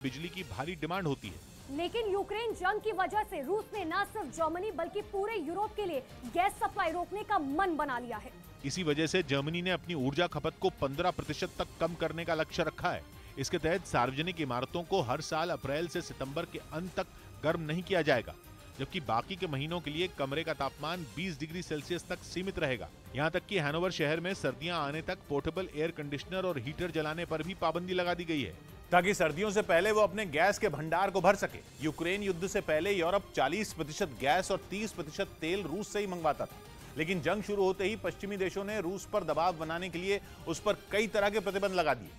बिजली की भारी डिमांड होती है, लेकिन यूक्रेन जंग की वजह से रूस ने न सिर्फ जर्मनी बल्कि पूरे यूरोप के लिए गैस सप्लाई रोकने का मन बना लिया है। इसी वजह से जर्मनी ने अपनी ऊर्जा खपत को 15% तक कम करने का लक्ष्य रखा है। इसके तहत सार्वजनिक इमारतों को हर साल अप्रैल से सितंबर के अंत तक गर्म नहीं किया जाएगा, जबकि बाकी के महीनों के लिए कमरे का तापमान 20 डिग्री सेल्सियस तक सीमित रहेगा। यहाँ तक कि हैनोवर शहर में सर्दियां आने तक पोर्टेबल एयर कंडीशनर और हीटर जलाने पर भी पाबंदी लगा दी गई है, ताकि सर्दियों से पहले वो अपने गैस के भंडार को भर सके। यूक्रेन युद्ध से पहले यूरोप 40% गैस और 30% तेल रूस से ही मंगवाता था, लेकिन जंग शुरू होते ही पश्चिमी देशों ने रूस पर दबाव बनाने के लिए उस पर कई तरह के प्रतिबंध लगा दिए,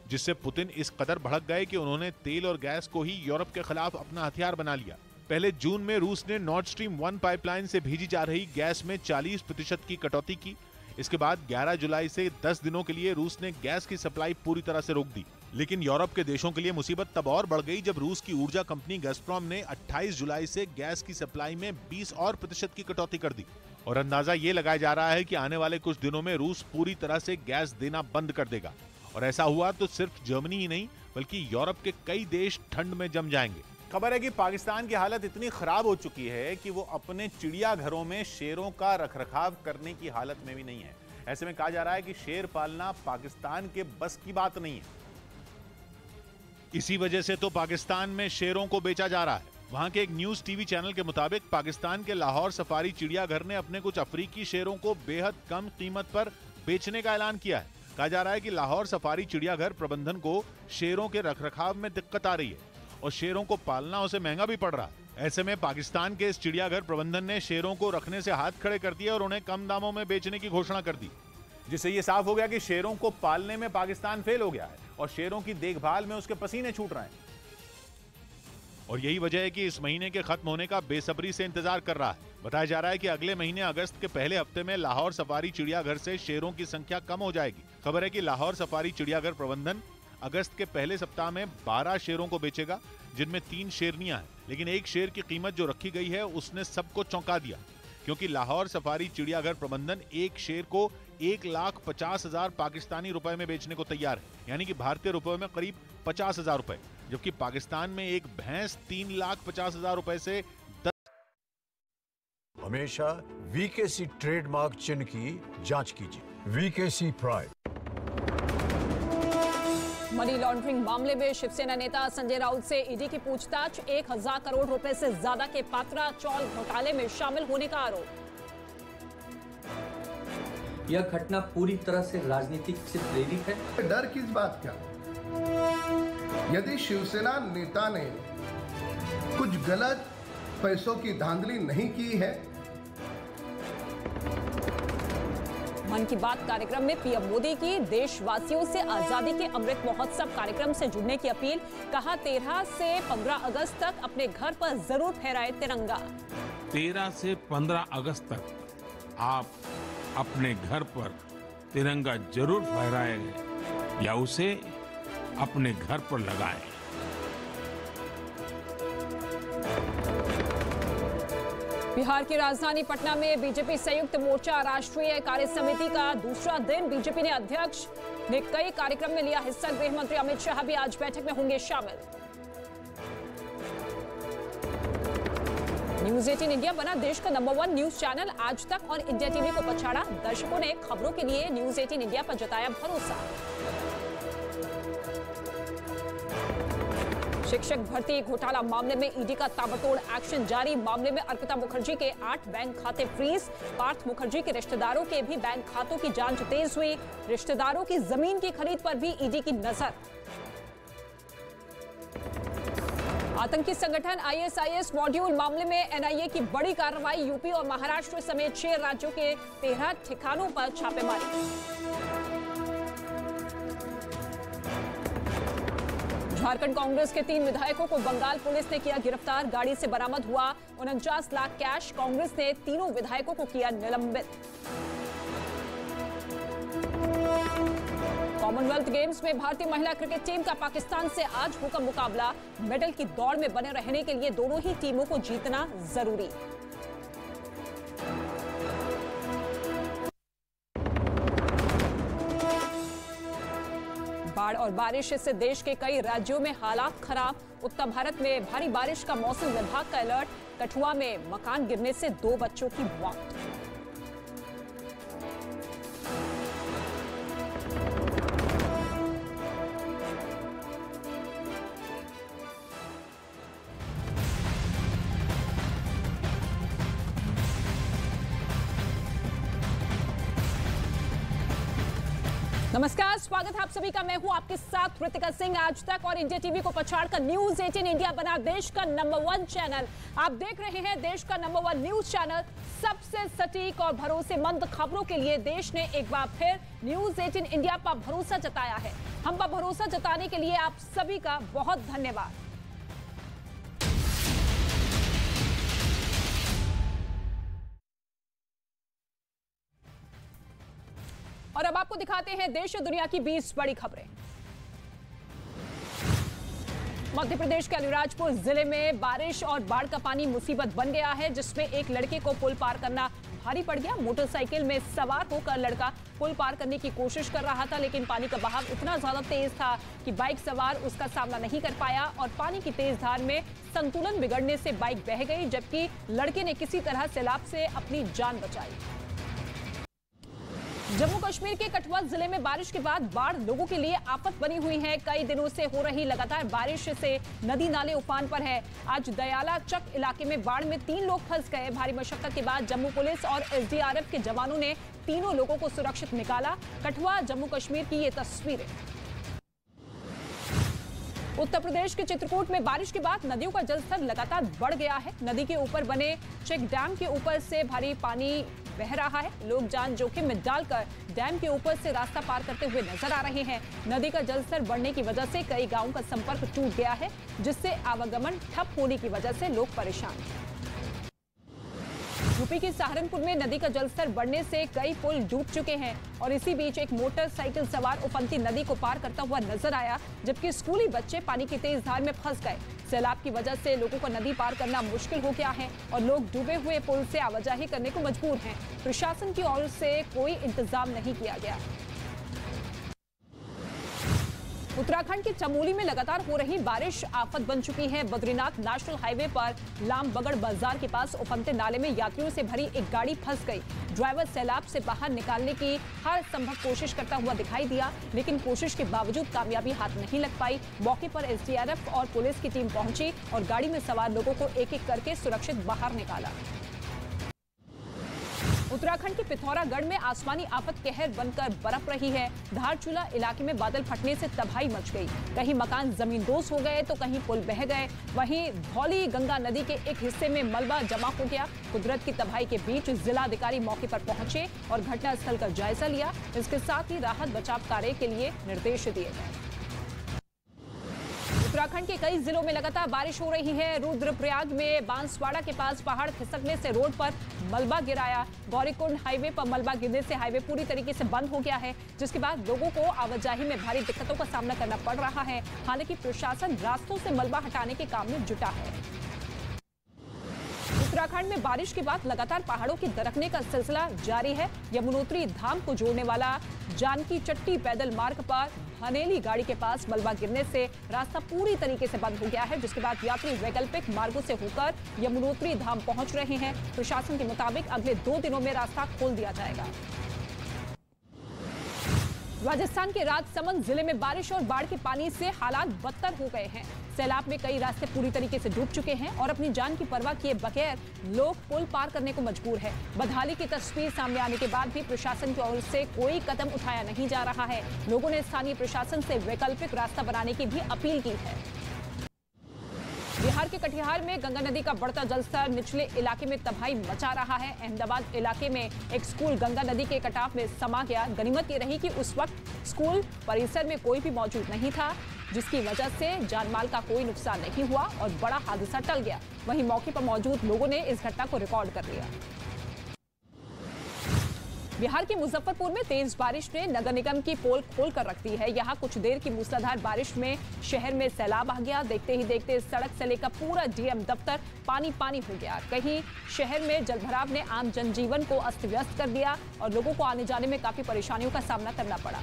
जिससे पुतिन इस कदर भड़क गए कि उन्होंने तेल और गैस को ही यूरोप के खिलाफ अपना हथियार बना लिया। पहले जून में रूस ने नॉर्ड स्ट्रीम 1 पाइपलाइन से भेजी जा रही गैस में 40% की कटौती की। इसके बाद 11 जुलाई से 10 दिनों के लिए रूस ने गैस की सप्लाई पूरी तरह से रोक दी। लेकिन यूरोप के देशों के लिए मुसीबत तब और बढ़ गई जब रूस की ऊर्जा कंपनी गज़प्रोम ने 28 जुलाई से गैस की सप्लाई में 20% की कटौती कर दी। और अंदाजा ये लगाया जा रहा है कि आने वाले कुछ दिनों में रूस पूरी तरह से गैस देना बंद कर देगा। और ऐसा हुआ तो सिर्फ जर्मनी ही नहीं बल्कि यूरोप के कई देश ठंड में जम जाएंगे। खबर है कि पाकिस्तान की हालत इतनी खराब हो चुकी है कि वो अपने चिड़ियाघरों में शेरों का रखरखाव करने की हालत में भी नहीं है। ऐसे में कहा जा रहा है कि शेर पालना पाकिस्तान के बस की बात नहीं है। इसी वजह से तो पाकिस्तान में शेरों को बेचा जा रहा है। वहां के एक न्यूज टीवी चैनल के मुताबिक पाकिस्तान के लाहौर सफारी चिड़ियाघर ने अपने कुछ अफ्रीकी शेरों को बेहद कम कीमत पर बेचने का ऐलान किया है। कहा जा रहा है कि लाहौर सफारी चिड़ियाघर प्रबंधन को शेरों के रखरखाव में दिक्कत आ रही है और शेरों को पालना उसे महंगा भी पड़ रहा है। ऐसे में पाकिस्तान के इस चिड़ियाघर प्रबंधन ने शेरों को रखने से हाथ खड़े कर दिए और उन्हें कम दामों में बेचने की घोषणा कर दी, जिससे ये साफ हो गया कि शेरों को पालने में पाकिस्तान फेल हो गया है और शेरों की देखभाल में उसके पसीने छूट रहे हैं। और यही वजह है कि इस महीने के खत्म होने का बेसब्री से इंतजार कर रहा है। बताया जा रहा है कि अगले महीने अगस्त के पहले हफ्ते में लाहौर सफारी चिड़ियाघर से शेरों की संख्या कम हो जाएगी। खबर है कि लाहौर सफारी चिड़ियाघर प्रबंधन अगस्त के पहले सप्ताह में 12 शेरों को बेचेगा, जिनमें 3 शेरनियां हैं। लेकिन एक शेर की कीमत जो रखी गई है उसने सबको चौंका दिया। क्योंकि लाहौर सफारी चिड़ियाघर प्रबंधन एक शेर को 1,50,000 पाकिस्तानी रुपए में बेचने को तैयार है, यानी कि भारतीय रुपए में करीब 50,000 रुपए, जबकि पाकिस्तान में एक भैंस 3,50,000 रुपए से हमेशा वीकेसी ट्रेडमार्क चिन्ह की जांच कीजिए। वीकेसी प्राइड। मनी लॉन्ड्रिंग मामले में शिवसेना नेता संजय राउत से ईडी की पूछताछ। 1,000 करोड़ रुपए से ज्यादा के पात्रा चौल घोटाले में शामिल होने का आरोप। यह घटना पूरी तरह से राजनीतिक से प्रेरित है। डर किस बात का? यदि शिवसेना नेता ने कुछ गलत पैसों की धांधली नहीं की है। मन की बात कार्यक्रम में पीएम मोदी की देशवासियों से आजादी के अमृत महोत्सव कार्यक्रम से जुड़ने की अपील। कहा 13 से 15 अगस्त तक अपने घर पर जरूर फहराए तिरंगा। 13 से 15 अगस्त तक आप अपने घर पर तिरंगा जरूर फहराएं या उसे अपने घर पर लगाएं। बिहार की राजधानी पटना में बीजेपी संयुक्त मोर्चा राष्ट्रीय कार्य समिति का दूसरा दिन। बीजेपी ने अध्यक्ष ने कई कार्यक्रम में लिया हिस्सा। गृह मंत्री अमित शाह भी आज बैठक में होंगे शामिल। न्यूज 18 इंडिया बना देश का नंबर 1 न्यूज चैनल। आज तक और इंडिया टीवी को पछाड़ा। दर्शकों ने खबरों के लिए न्यूज 18 इंडिया पर जताया भरोसा। शिक्षक भर्ती घोटाला मामले में ईडी का ताबड़तोड़ एक्शन जारी। मामले में अर्पिता मुखर्जी के 8 बैंक खाते फ्रीज। पार्थ मुखर्जी के रिश्तेदारों के भी बैंक खातों की जांच तेज हुई। रिश्तेदारों की जमीन की खरीद पर भी ईडी की नजर। आतंकी संगठन आईएसआईएस मॉड्यूल मामले में एनआईए की बड़ी कार्रवाई। यूपी और महाराष्ट्र समेत 6 राज्यों के 13 ठिकानों पर छापेमारी। झारखंड कांग्रेस के 3 विधायकों को बंगाल पुलिस ने किया गिरफ्तार। गाड़ी से बरामद हुआ 49 लाख कैश। कांग्रेस ने तीनों विधायकों को किया निलंबित। कॉमनवेल्थ गेम्स में भारतीय महिला क्रिकेट टीम का पाकिस्तान से आज होगा मुकाबला। मेडल की दौड़ में बने रहने के लिए दोनों ही टीमों को जीतना जरूरी। बाढ़ और बारिश से देश के कई राज्यों में हालात खराब। उत्तर भारत में भारी बारिश का मौसम विभाग का अलर्ट। कठुआ में मकान गिरने से 2 बच्चों की मौत। नमस्कार, स्वागत है आप सभी का। मैं हूं आपके साथ ऋतिका सिंह। आज तक और इंडिया टीवी को पछाड़कर न्यूज 18 इंडिया बना देश का नंबर 1 चैनल। आप देख रहे हैं देश का नंबर 1 न्यूज चैनल। सबसे सटीक और भरोसेमंद खबरों के लिए देश ने एक बार फिर न्यूज 18 इंडिया पर भरोसा जताया है। हम पर भरोसा जताने के लिए आप सभी का बहुत धन्यवाद। और अब आपको दिखाते हैं देश और दुनिया की 20 बड़ी खबरें। मध्य प्रदेश के अलीराजपुर जिले में बारिश और बाढ़ का पानी मुसीबत बन गया है, जिसमें एक लड़के को पुल पार करना भारी पड़ गया। मोटरसाइकिल में सवार होकर लड़का पुल पार करने की कोशिश कर रहा था, लेकिन पानी का बहाव इतना ज्यादा तेज था कि बाइक सवार उसका सामना नहीं कर पाया और पानी की तेज धार में संतुलन बिगड़ने से बाइक बह गई, जबकि लड़के ने किसी तरह सैलाब से अपनी जान बचाई। जम्मू कश्मीर के कठुआ जिले में बारिश के बाद बाढ़ लोगों के लिए आफत बनी हुई है। कई दिनों से हो रही लगातार बारिश से नदी नाले उफान पर है। आज दयाला चक इलाके में बाढ़ में 3 लोग फंस गए। भारी मशक्कत के बाद जम्मू पुलिस और एसडीआरएफ के जवानों ने तीनों लोगों को सुरक्षित निकाला। कठुआ जम्मू कश्मीर की ये तस्वीरें। उत्तर प्रदेश के चित्रकूट में बारिश के बाद नदियों का जलस्तर लगातार बढ़ गया है। नदी के ऊपर बने चेक डैम के ऊपर से भारी पानी बह रहा है। लोग जान जोखिम में डालकर डैम के ऊपर से रास्ता पार करते हुए नजर आ रहे हैं। नदी का जलस्तर बढ़ने की वजह से कई गांवों का संपर्क टूट गया है, जिससे आवागमन ठप होने की वजह से लोग परेशान हैं। यूपी के सहारनपुर में नदी का जलस्तर बढ़ने से कई पुल डूब चुके हैं और इसी बीच एक मोटरसाइकिल सवार उफनती नदी को पार करता हुआ नजर आया, जबकि स्कूली बच्चे पानी की तेज धार में फंस गए। सैलाब की वजह से लोगों को नदी पार करना मुश्किल हो गया है और लोग डूबे हुए पुल से आवाजाही करने को मजबूर हैं। प्रशासन की ओर से कोई इंतजाम नहीं किया गया। उत्तराखंड के चमोली में लगातार हो रही बारिश आफत बन चुकी है। बद्रीनाथ नेशनल हाईवे पर लामबगड़ बाजार के पास उफनते नाले में यात्रियों से भरी एक गाड़ी फंस गई। ड्राइवर सैलाब से बाहर निकालने की हर संभव कोशिश करता हुआ दिखाई दिया, लेकिन कोशिश के बावजूद कामयाबी हाथ नहीं लग पाई। मौके पर एसडीआरएफ और पुलिस की टीम पहुंची और गाड़ी में सवार लोगों को एक-एक करके सुरक्षित बाहर निकाला। उत्तराखंड के पिथौरागढ़ में आसमानी आफत कहर बनकर बरप रही है। धारचूला इलाके में बादल फटने से तबाही मच गई। कहीं मकान जमींदोज हो गए तो कहीं पुल बह गए। वहीं धौली गंगा नदी के एक हिस्से में मलबा जमा हो गया। कुदरत की तबाही के बीच जिलाधिकारी मौके पर पहुंचे और घटनास्थल का जायजा लिया। इसके साथ ही राहत बचाव कार्य के लिए निर्देश दिए गए। उत्तराखंड के कई जिलों में लगातार बारिश हो रही है। रुद्रप्रयाग में बांसवाड़ा के पास पहाड़ खिसकने से रोड पर मलबा गिराया। गौरीकुंड हाईवे पर मलबा गिरने से हाईवे पूरी तरीके से बंद हो गया है, जिसके बाद लोगों को आवाजाही में भारी दिक्कतों का सामना करना पड़ रहा है। हालांकि प्रशासन रास्तों से मलबा हटाने के काम में जुटा है। उत्तराखंड में बारिश के बाद लगातार पहाड़ों की दरकने का सिलसिला जारी है। यमुनोत्री धाम को जोड़ने वाला जानकी चट्टी पैदल मार्ग पर हनेली गाड़ी के पास मलबा गिरने से रास्ता पूरी तरीके से बंद हो गया है, जिसके बाद यात्री वैकल्पिक मार्गों से होकर यमुनोत्री धाम पहुंच रहे हैं। प्रशासन के मुताबिक अगले 2 दिनों में रास्ता खोल दिया जाएगा। राजस्थान के राजसमंद जिले में बारिश और बाढ़ के पानी से हालात बदतर हो गए हैं। सैलाब में कई रास्ते पूरी तरीके से डूब चुके हैं और अपनी जान की परवाह किए बगैर लोग पुल पार करने को मजबूर है। बदहाली की तस्वीर सामने आने के बाद भी प्रशासन की ओर से कोई कदम उठाया नहीं जा रहा है। लोगों ने स्थानीय प्रशासन से वैकल्पिक रास्ता बनाने की भी अपील की है। बिहार के कटिहार में गंगा नदी का बढ़ता जलस्तर निचले इलाके में तबाही मचा रहा है। अहमदाबाद इलाके में एक स्कूल गंगा नदी के कटाव में समा गया। गनीमत ये रही कि उस वक्त स्कूल परिसर में कोई भी मौजूद नहीं था, जिसकी वजह से जानमाल का कोई नुकसान नहीं हुआ और बड़ा हादसा टल गया। वहीं मौके पर मौजूद लोगों ने इस घटना को रिकॉर्ड कर लिया। बिहार के मुजफ्फरपुर में तेज बारिश ने नगर निगम की पोल खोल कर रख दी है। यहाँ कुछ देर की मूसलाधार बारिश में शहर में सैलाब आ गया। देखते ही देखते सड़क से लेकर पूरा डीएम दफ्तर पानी पानी हो गया। कहीं शहर में जलभराव ने आम जनजीवन को अस्त व्यस्त कर दिया और लोगों को आने जाने में काफी परेशानियों का सामना करना पड़ा।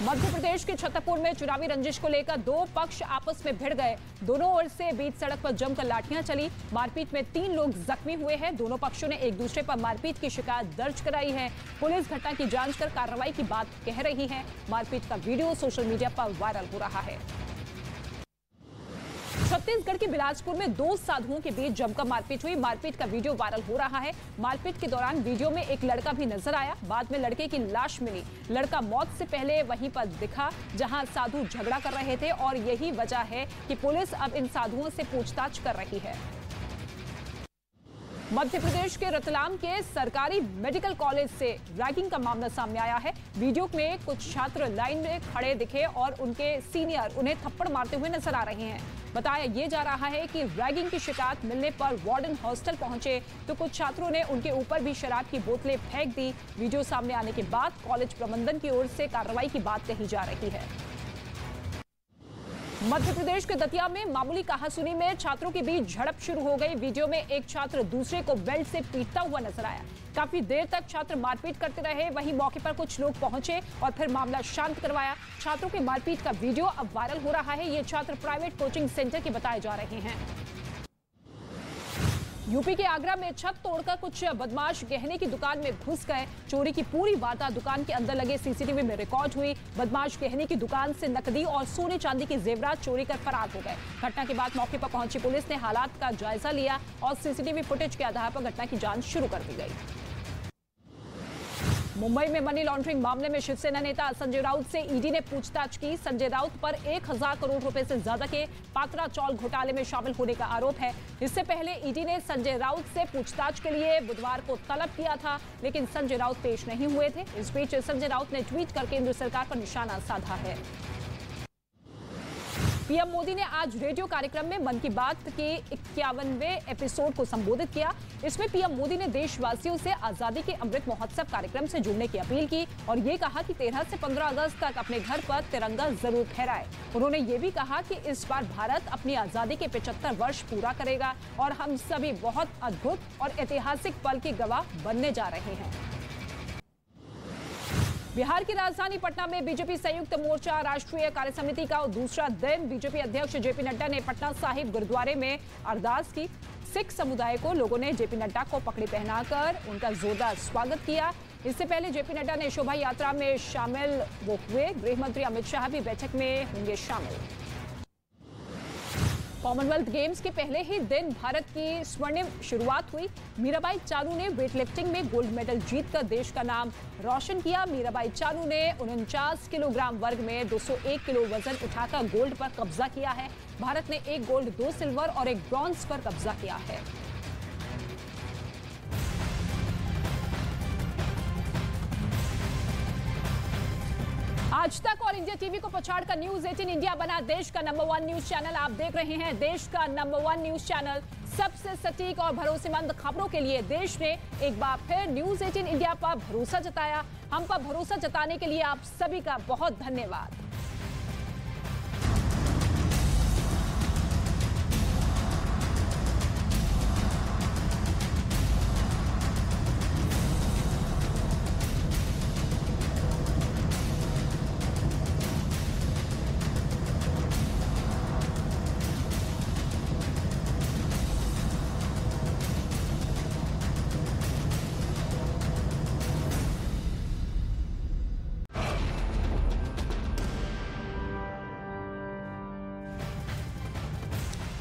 मध्य प्रदेश के छतरपुर में चुनावी रंजिश को लेकर 2 पक्ष आपस में भिड़ गए। दोनों ओर से बीच सड़क पर जमकर लाठियां चली। मारपीट में 3 लोग जख्मी हुए हैं। दोनों पक्षों ने एक दूसरे पर मारपीट की शिकायत दर्ज कराई है। पुलिस घटना की जांच कर कार्रवाई की बात कह रही है। मारपीट का वीडियो सोशल मीडिया पर वायरल हो रहा है। छत्तीसगढ़ के बिलासपुर में 2 साधुओं के बीच जमकर मारपीट हुई। मारपीट का वीडियो वायरल हो रहा है। मारपीट के दौरान वीडियो में एक लड़का भी नजर आया। बाद में लड़के की लाश मिली। लड़का मौत से पहले वहीं पर दिखा जहां साधु झगड़ा कर रहे थे और यही वजह है कि पुलिस अब इन साधुओं से पूछताछ कर रही है। मध्य प्रदेश के रतलाम के सरकारी मेडिकल कॉलेज से रैगिंग का मामला सामने आया है। वीडियो में कुछ छात्र लाइन में खड़े दिखे और उनके सीनियर उन्हें थप्पड़ मारते हुए नजर आ रहे हैं। बताया ये जा रहा है कि रैगिंग की शिकायत मिलने पर वार्डन हॉस्टल पहुंचे तो कुछ छात्रों ने उनके ऊपर भी शराब की बोतलें फेंक दी। वीडियो सामने आने के बाद कॉलेज प्रबंधन की ओर से कार्रवाई की बात कही जा रही है। मध्य प्रदेश के दतिया में मामूली कहासुनी में छात्रों के बीच झड़प शुरू हो गई। वीडियो में एक छात्र दूसरे को बेल्ट से पीटता हुआ नजर आया। काफी देर तक छात्र मारपीट करते रहे। वहीं मौके पर कुछ लोग पहुंचे और फिर मामला शांत करवाया। छात्रों के मारपीट का वीडियो अब वायरल हो रहा है। ये छात्र प्राइवेट कोचिंग सेंटर के बताए जा रहे हैं। यूपी के आगरा में छत तोड़कर कुछ बदमाश गहने की दुकान में घुस गए। चोरी की पूरी वारदात दुकान के अंदर लगे सीसीटीवी में रिकॉर्ड हुई। बदमाश गहने की दुकान से नकदी और सोने चांदी के जेवरात चोरी कर फरार हो गए। घटना के बाद मौके पर पहुंची पुलिस ने हालात का जायजा लिया और सीसीटीवी फुटेज के आधार पर घटना की जांच शुरू कर दी गई। मुंबई में मनी लॉन्ड्रिंग मामले में शिवसेना नेता संजय राउत से ईडी ने पूछताछ की। संजय राउत पर 1000 करोड़ रुपए से ज्यादा के पात्रा चौल घोटाले में शामिल होने का आरोप है। इससे पहले ईडी ने संजय राउत से पूछताछ के लिए बुधवार को तलब किया था, लेकिन संजय राउत पेश नहीं हुए थे। इस बीच संजय राउत ने ट्वीट कर केंद्र सरकार पर निशाना साधा है। पीएम मोदी ने आज रेडियो कार्यक्रम में मन की बात के 51वें एपिसोड को संबोधित किया। इसमें पीएम मोदी ने देशवासियों से आजादी के अमृत महोत्सव कार्यक्रम से जुड़ने की अपील की और ये कहा कि 13 से 15 अगस्त तक अपने घर पर तिरंगा जरूर फहराए। उन्होंने ये भी कहा कि इस बार भारत अपनी आजादी के 75 वर्ष पूरा करेगा और हम सभी बहुत अद्भुत और ऐतिहासिक पल के गवाह बनने जा रहे हैं। बिहार की राजधानी पटना में बीजेपी संयुक्त मोर्चा राष्ट्रीय कार्य समिति का दूसरा दिन बीजेपी अध्यक्ष जेपी नड्डा ने पटना साहिब गुरुद्वारे में अरदास की। सिख समुदाय को लोगों ने जेपी नड्डा को पगड़ी पहनाकर उनका जोरदार स्वागत किया। इससे पहले जेपी नड्डा ने शोभा यात्रा में शामिल हुए। गृह मंत्री अमित शाह भी बैठक में होंगे शामिल। कॉमनवेल्थ गेम्स के पहले ही दिन भारत की स्वर्णिम शुरुआत हुई। मीराबाई चानू ने वेटलिफ्टिंग में गोल्ड मेडल जीतकर देश का नाम रोशन किया। मीराबाई चानू ने 49 किलोग्राम वर्ग में 201 किलो वजन उठाकर गोल्ड पर कब्जा किया है। भारत ने 1 गोल्ड 2 सिल्वर और 1 ब्रॉन्ज पर कब्जा किया है। आज तक और इंडिया टीवी को पछाड़कर न्यूज 18 इंडिया बना देश का नंबर 1 न्यूज चैनल। आप देख रहे हैं देश का नंबर 1 न्यूज चैनल। सबसे सटीक और भरोसेमंद खबरों के लिए देश ने एक बार फिर न्यूज 18 इंडिया पर भरोसा जताया। हम पर भरोसा जताने के लिए आप सभी का बहुत धन्यवाद।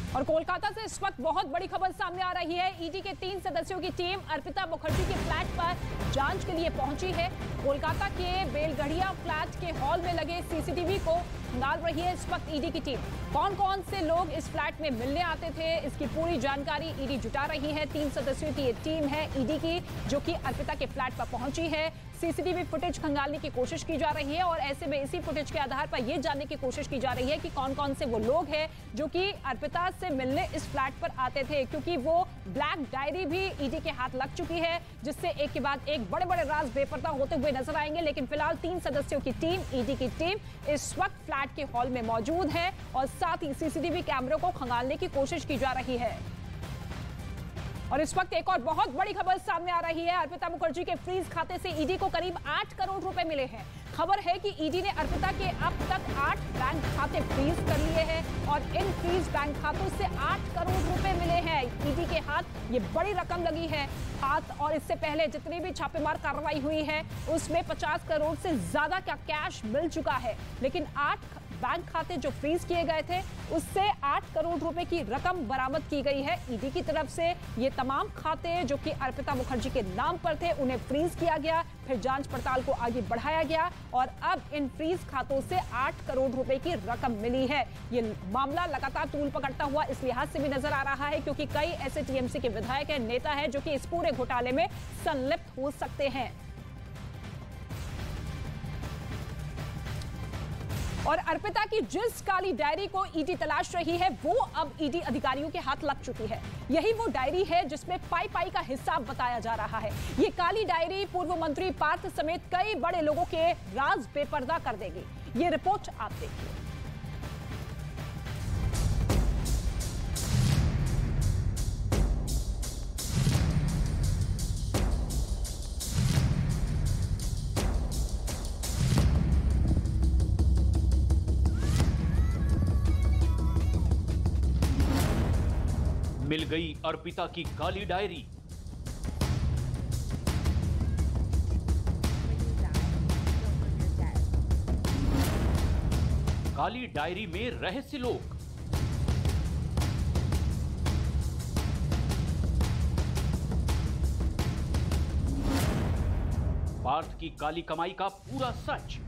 और कोलकाता से इस वक्त बहुत बड़ी खबर सामने आ रही है। ईडी के 3 सदस्यों की टीम अर्पिता मुखर्जी के फ्लैट पर जांच के लिए पहुंची है। कोलकाता के बेलगढ़िया फ्लैट के हॉल में लगे सीसीटीवी को खंगाल रही है इस वक्त ईडी की टीम। कौन कौन से लोग इस फ्लैट में मिलने आते थे, इसकी पूरी जानकारी ईडी जुटा रही है। 3 सदस्यों की ये टीम है ईडी की, जो कि अर्पिता के फ्लैट पर पहुंची है। सीसीटीवी फुटेज खंगालने की कोशिश की जा रही है और ऐसे में इसी फुटेज के आधार पर यह जानने की कोशिश की जा रही है कि कौन कौन से वो लोग हैं जो कि अर्पिता से मिलने इस फ्लैट पर आते थे, क्योंकि वो ब्लैक डायरी भी ईडी के हाथ लग चुकी है, जिससे एक के बाद एक बड़े बड़े राज बेपरदा होते हुए नजर आएंगे। लेकिन फिलहाल 3 सदस्यों की टीम, ईडी की टीम इस वक्त फ्लैट के हॉल में मौजूद है और साथ ही सीसीटीवी कैमरों को खंगालने की कोशिश की जा रही है। और इस वक्त एक और बहुत बड़ी खबर सामने आ रही है। अर्पिता मुखर्जी के फ्रीज खाते से ईडी को करीब 8 करोड़ रुपए मिले हैं। खबर है कि ईडी ने अर्पिता के अब तक 8 बैंक खाते फ्रीज कर लिए हैं और इन फ्रीज बैंक खातों से 8 करोड़ रुपए मिले हैं। ईडी के हाथ ये बड़ी रकम लगी है हाथ। और इससे पहले जितनी भी छापेमार कार्रवाई हुई है उसमें 50 करोड़ से ज्यादा का कैश मिल चुका है। लेकिन 8 बैंक खाते जो फ्रीज किए गए थे उससे 8 करोड़ रुपए की रकम बरामद की गई है ईडी की तरफ से। ये तमाम खाते जो कि अर्पिता मुखर्जी के नाम पर थे उन्हें फ्रीज किया गया, फिर जांच पड़ताल को आगे बढ़ाया गया और अब इन फ्रीज खातों से 8 करोड़ रुपए की रकम मिली है। ये मामला लगातार तूल पकड़ता हुआ इस लिहाज से भी नजर आ रहा है क्योंकि कई ऐसे टीएमसी के विधायक हैं, नेता हैं जो कि इस पूरे घोटाले में संलिप्त हो सकते हैं। और अर्पिता की जिस काली डायरी को ईडी तलाश रही है वो अब ईडी अधिकारियों के हाथ लग चुकी है। यही वो डायरी है जिसमें पाई पाई का हिसाब बताया जा रहा है। ये काली डायरी पूर्व मंत्री पार्थ समेत कई बड़े लोगों के राज बेपर्दा कर देगी। ये रिपोर्ट आप देखिए। मिल गई अर्पिता की काली डायरी। काली डायरी में रहस्य लोग। पार्थ की काली कमाई का पूरा सच।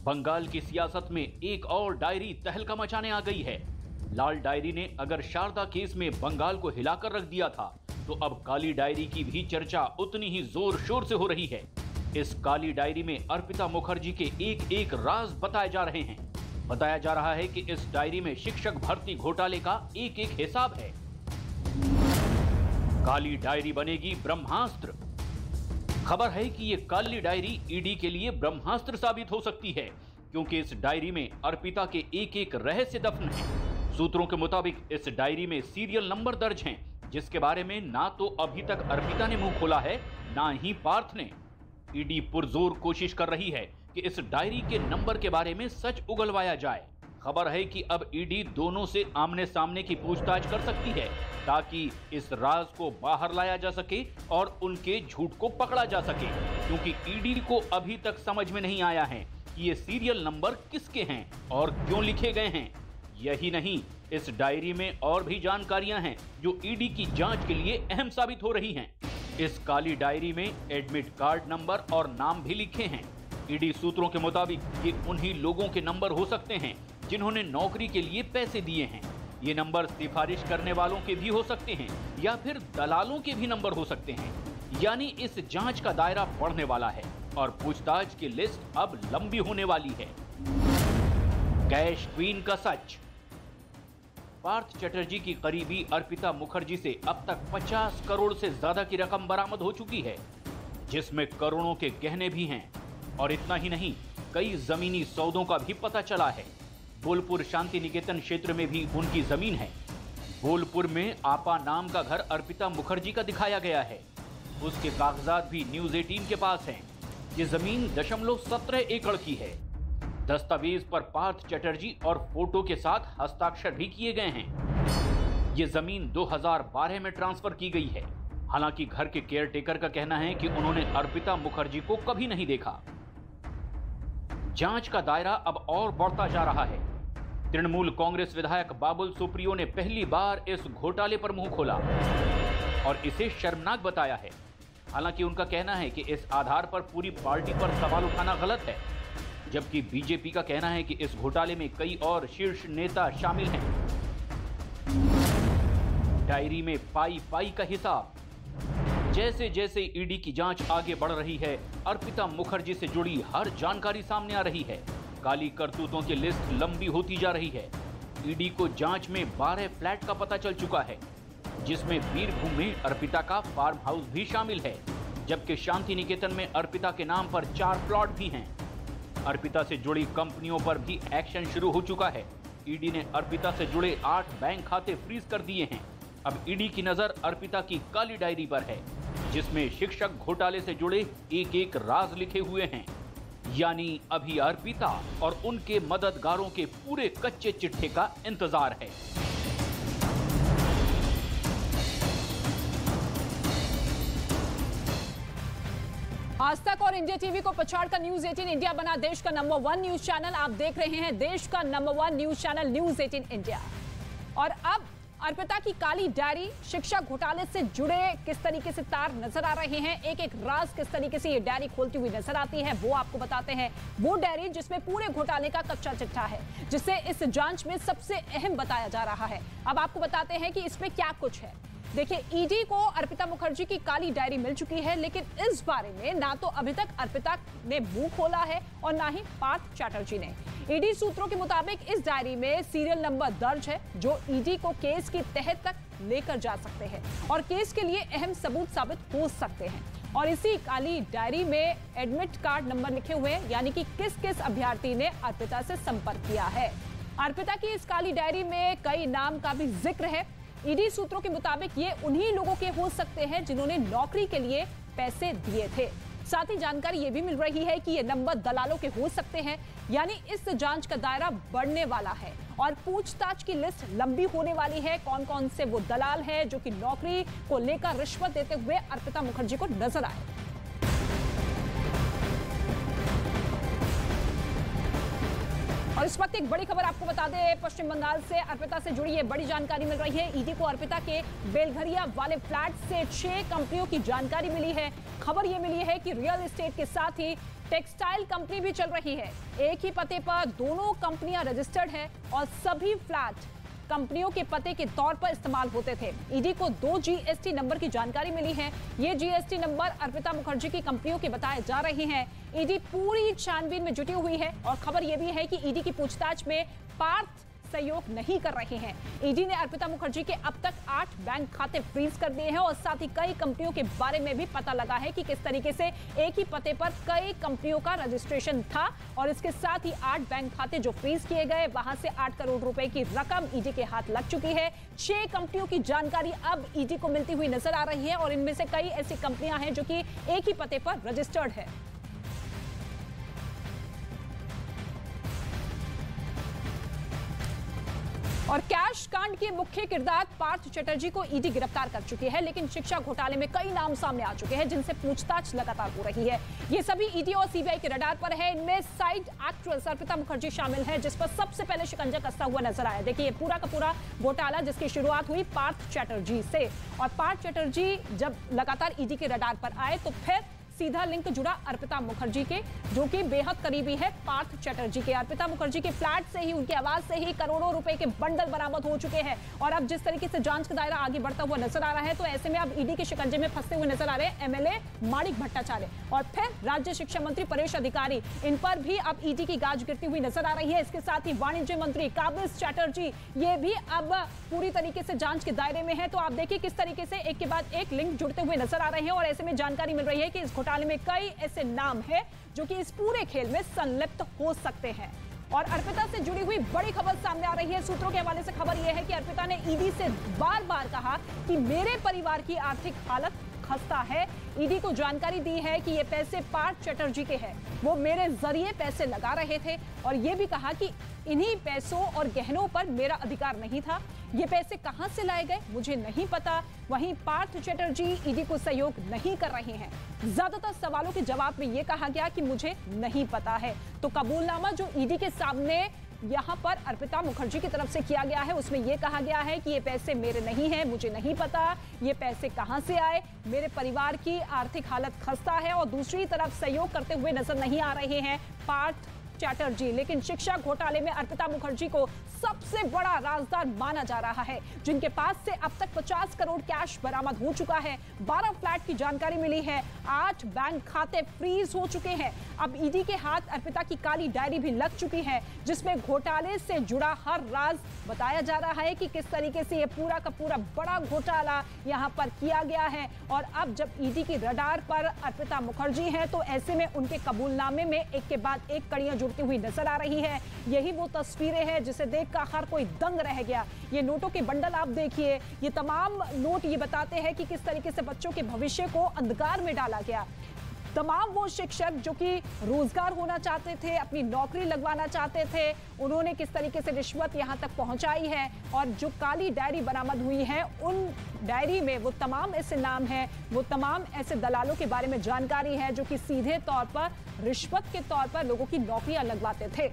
बंगाल की सियासत में एक और डायरी तहलका मचाने आ गई है। लाल डायरी ने अगर शारदा केस में बंगाल को हिलाकर रख दिया था, तो अब काली डायरी की भी चर्चा उतनी ही जोर शोर से हो रही है। इस काली डायरी में अर्पिता मुखर्जी के एक एक राज बताए जा रहे हैं। बताया जा रहा है कि इस डायरी में शिक्षक भर्ती घोटाले का एक एक हिसाब है। काली डायरी बनेगी ब्रह्मास्त्र। खबर है कि ये काली डायरी ईडी के लिए ब्रह्मास्त्र साबित हो सकती है, क्योंकि इस डायरी में अर्पिता के एक एक रहस्य दफन है। सूत्रों के मुताबिक इस डायरी में सीरियल नंबर दर्ज हैं, जिसके बारे में ना तो अभी तक अर्पिता ने मुंह खोला है, ना ही पार्थ ने। ईडी पुरजोर कोशिश कर रही है कि इस डायरी के नंबर के बारे में सच उगलवाया जाए। खबर है कि अब ईडी दोनों से आमने सामने की पूछताछ कर सकती है, ताकि इस राज को बाहर लाया जा सके और उनके झूठ को पकड़ा जा सके, क्योंकि ईडी को अभी तक समझ में नहीं आया है कि ये सीरियल नंबर किसके हैं और क्यों लिखे गए हैं। यही नहीं, इस डायरी में और भी जानकारियां हैं जो ईडी की जांच के लिए अहम साबित हो रही हैं। इस काली डायरी में एडमिट कार्ड नंबर और नाम भी लिखे हैं। ईडी सूत्रों के मुताबिक ये उन्हीं लोगों के नंबर हो सकते हैं जिन्होंने नौकरी के लिए पैसे दिए हैं। ये नंबर सिफारिश करने वालों के भी हो सकते हैं या फिर दलालों के भी नंबर हो सकते हैं। यानी इस जांच का दायरा बढ़ने वाला है और पूछताछ की लिस्ट अब लंबी होने वाली है। कैश क्वीन का सच। पार्थ चटर्जी की करीबी अर्पिता मुखर्जी से अब तक 50 करोड़ से ज्यादा की रकम बरामद हो चुकी है, जिसमें करोड़ों के गहने भी हैं। और इतना ही नहीं, कई जमीनी सौदों का भी पता चला है। बोलपुर शांति निकेतन क्षेत्र में भी उनकी जमीन है। बोलपुर में आपा नाम का घर अर्पिता मुखर्जी का दिखाया गया है। उसके कागजात भी न्यूज 18 के पास हैं। ये जमीन 0.17 एकड़ की है। दस्तावेज पर पार्थ चटर्जी और फोटो के साथ हस्ताक्षर भी किए गए हैं। ये जमीन 2012 में ट्रांसफर की गई है। हालांकि घर के केयरटेकर का कहना है कि उन्होंने अर्पिता मुखर्जी को कभी नहीं देखा। जांच का दायरा अब और बढ़ता जा रहा है। तृणमूल कांग्रेस विधायक बाबुल सुप्रियो ने पहली बार इस घोटाले पर मुंह खोला और इसे शर्मनाक बताया है। हालांकि उनका कहना है कि इस आधार पर पूरी पार्टी पर सवाल उठाना गलत है, जबकि बीजेपी का कहना है कि इस घोटाले में कई और शीर्ष नेता शामिल हैं। डायरी में पाई पाई का हिसाब। जैसे जैसे ईडी की जांच आगे बढ़ रही है, अर्पिता मुखर्जी से जुड़ी हर जानकारी सामने आ रही है। काली करतूतों की लिस्ट लंबी होती जा रही है। ईडी को जांच में 12 फ्लैट का पता चल चुका है, जिसमें बीरभूम में अर्पिता का फार्म हाउस भी शामिल है, जबकि शांति निकेतन में अर्पिता के नाम पर 4 प्लॉट भी हैं। अर्पिता से जुड़ी कंपनियों पर भी एक्शन शुरू हो चुका है। ईडी ने अर्पिता से जुड़े 8 बैंक खाते फ्रीज कर दिए हैं। अब ईडी की नजर अर्पिता की काली डायरी पर है, जिसमें शिक्षक घोटाले से जुड़े एक एक राज लिखे हुए हैं। यानी अभी अर्पिता और उनके मददगारों के पूरे कच्चे चिट्ठे का इंतजार है। आज तक और इंडिया टीवी को पछाड़कर न्यूज 18 इंडिया बना देश का नंबर 1 न्यूज चैनल। आप देख रहे हैं देश का number 1 news channel news 18 India. और अब अर्पिता की काली डायरी, शिक्षा घोटाले से जुड़े किस तरीके से तार नजर आ रहे हैं, एक एक राज किस तरीके से ये डायरी खोलती हुई नजर आती है, वो आपको बताते हैं। वो डायरी जिसमें पूरे घोटाले का कच्चा चिट्ठा है, जिसे इस जांच में सबसे अहम बताया जा रहा है। अब आपको बताते हैं कि इसमें क्या कुछ है। देखिए, ईडी को अर्पिता मुखर्जी की काली डायरी मिल चुकी है, लेकिन इस बारे में ना तो अभी तक अर्पिता ने मुंह खोला है और ना ही पार्थ चटर्जी ने। ईडी सूत्रों के मुताबिक इस डायरी में सीरियल नंबर दर्ज है, जो ईडी को केस की तह तक लेकर जा सकते हैं और केस के लिए अहम सबूत साबित हो सकते हैं। और इसी काली डायरी में एडमिट कार्ड नंबर लिखे हुए हैं, यानी कि किस किस अभ्यर्थी ने अर्पिता से संपर्क किया है। अर्पिता की इस काली डायरी में कई नाम का भी जिक्र है। ईडी सूत्रों के मुताबिक ये उन्हीं लोगों के हो सकते हैं जिन्होंने नौकरी के लिए पैसे दिए थे। साथ ही जानकारी ये भी मिल रही है कि ये नंबर दलालों के हो सकते हैं। यानी इस जांच का दायरा बढ़ने वाला है और पूछताछ की लिस्ट लंबी होने वाली है। कौन कौन से वो दलाल हैं जो कि नौकरी को लेकर रिश्वत देते हुए अर्पिता मुखर्जी को नजर आए। और इस वक्त एक बड़ी खबर आपको बता दें, पश्चिम बंगाल से अर्पिता से जुड़ी ये बड़ी जानकारी मिल रही है। ईडी को अर्पिता के बेलघरिया वाले फ्लैट से 6 कंपनियों की जानकारी मिली है। खबर ये मिली है कि रियल एस्टेट के साथ ही टेक्सटाइल कंपनी भी चल रही है। एक ही पते पर दोनों कंपनियां रजिस्टर्ड है और सभी फ्लैट कंपनियों के पते के तौर पर इस्तेमाल होते थे। ईडी को 2 जीएसटी नंबर की जानकारी मिली है। ये जीएसटी नंबर अर्पिता मुखर्जी की कंपनियों के बताए जा रहे हैं। ईडी पूरी छानबीन में जुटी हुई है और खबर यह भी है कि ईडी की पूछताछ में पार्थ सहयोग नहीं कर रहे हैं। ईडी ने अर्पिता मुखर्जी के अब तक 8 बैंक खाते फ्रीज कर दिए हैं और साथ ही कई कंपनियों के बारे में भी पता लगा है कि किस तरीके से एक ही पते पर कई कंपनियों का रजिस्ट्रेशन था और इसके साथ ही 8 बैंक खाते जो फ्रीज किए गए, वहां से 8 करोड़ रुपए की रकम ईडी के हाथ लग चुकी है। 6 कंपनियों की जानकारी अब ईडी को मिलती हुई नजर आ रही है और इनमें से कई ऐसी कंपनियां हैं जो कि एक ही पते पर रजिस्टर्ड है। और कैश कांड के मुख्य किरदार पार्थ चटर्जी को ईडी गिरफ्तार कर चुकी है, लेकिन शिक्षा घोटाले में कई नाम सामने आ चुके हैं जिनसे पूछताछ लगातार हो रही है। ये सभी ईडी और सीबीआई के रडार पर है। इनमें साइड एक्ट्रेस अर्पिता मुखर्जी शामिल है, जिस पर सबसे पहले शिकंजा कसता हुआ नजर आया। देखिए, पूरा का पूरा घोटाला जिसकी शुरुआत हुई पार्थ चटर्जी से, और पार्थ चटर्जी जब लगातार ईडी के रडार पर आए तो फिर सीधा लिंक जुड़ा अर्पिता मुखर्जी के, जो कि बेहद करीबी है पार्थ चटर्जी के। अर्पिता मुखर्जी के फ्लैट से ही, उनके आवाज से ही करोड़ों रुपए के बंडल बरामद हो चुके हैं। और अब जिस तरीके से जांच का दायरा आगे बढ़ता हुआ नजर आ रहा है, तो ऐसे में अब ईडी के शिकंजे में फंसते हुए नजर आ रहे हैं एमएलए माणिक भट्टाचार्य और फिर राज्य शिक्षा मंत्री परेश अधिकारी। इन पर भी अब ईडी की गाज गिरती हुई नजर आ रही है। इसके साथ ही वाणिज्य मंत्री काबिज चटर्जी, ये भी अब पूरी तरीके से जांच के दायरे में है। तो आप देखिए किस तरीके से एक के बाद एक लिंक जुड़ते हुए नजर आ रहे हैं और ऐसे में जानकारी मिल रही है कि इस घोटाले में कई ऐसे नाम हैं जो कि इस पूरे खेल में संलिप्त हो सकते हैं। और अर्पिता से जुड़ी हुई बड़ी खबर सामने आ रही है। सूत्रों के हवाले से खबर यह है कि अर्पिता ने ईडी से बार-बार कहा कि मेरे परिवार की आर्थिक हालत खस्ता है। ईडी को जानकारी दी है कि ये पैसे पार्थ चटर्जी के हैं, वो मेरे जरिए पैसे लगा रहे थे और ये भी कहा कि इन्हीं पैसों और गहनों पर मेरा अधिकार नहीं था। ये पैसे कहां से लाए गए मुझे नहीं पता। वहीं पार्थ चटर्जी ईडी को सहयोग नहीं कर रहे हैं। ज्यादातर सवालों के जवाब में ये कहा गया कि मुझे नहीं पता है। तो कबूलनामा जो ईडी के सामने यहाँ पर अर्पिता मुखर्जी की तरफ से किया गया है, उसमें यह कहा गया है कि ये पैसे मेरे नहीं हैं, मुझे नहीं पता ये पैसे कहां से आए, मेरे परिवार की आर्थिक हालत खस्ता है। और दूसरी तरफ सहयोग करते हुए नजर नहीं आ रहे हैं पार्थ चटर्जी। लेकिन शिक्षा घोटाले में अर्पिता मुखर्जी को सबसे बड़ा राजदार माना जा रहा है, जिनके पास से अब तक 50 करोड़ कैश बरामद हो चुका है। 12 फ्लैट की जानकारी मिली है, 8 बैंक खाते फ्रीज हो चुके हैं। अब ईडी के हाथ अर्पिता की काली डायरी भी लग चुकी है, जिसमें घोटाले से जुड़ा हर राज बताया जा रहा है कि किस तरीके से ये पूरा का पूरा बड़ा घोटाला यहाँ पर किया गया है। और अब जब ईडी की रडार पर अर्पिता मुखर्जी है, तो ऐसे में उनके कबूलनामे में एक के बाद एक कड़ियां जुड़ती हुई नजर आ रही है। यही वो तस्वीरें हैं जिसे देखकर हर कोई दंग रह गया। ये नोटों के बंडल आप देखिए, ये तमाम नोट ये बताते हैं कि किस तरीके से बच्चों के भविष्य को अंधकार में डाला गया। तमाम वो शिक्षक जो कि रोजगार होना चाहते थे, अपनी नौकरी लगवाना चाहते थे, उन्होंने किस तरीके से रिश्वत यहां तक पहुंचाई है। और जो काली डायरी बरामद हुई है, उन डायरी में वो तमाम ऐसे नाम हैं, वो तमाम ऐसे दलालों के बारे में जानकारी है जो कि सीधे तौर पर रिश्वत के तौर पर लोगों की नौकरियां लगवाते थे।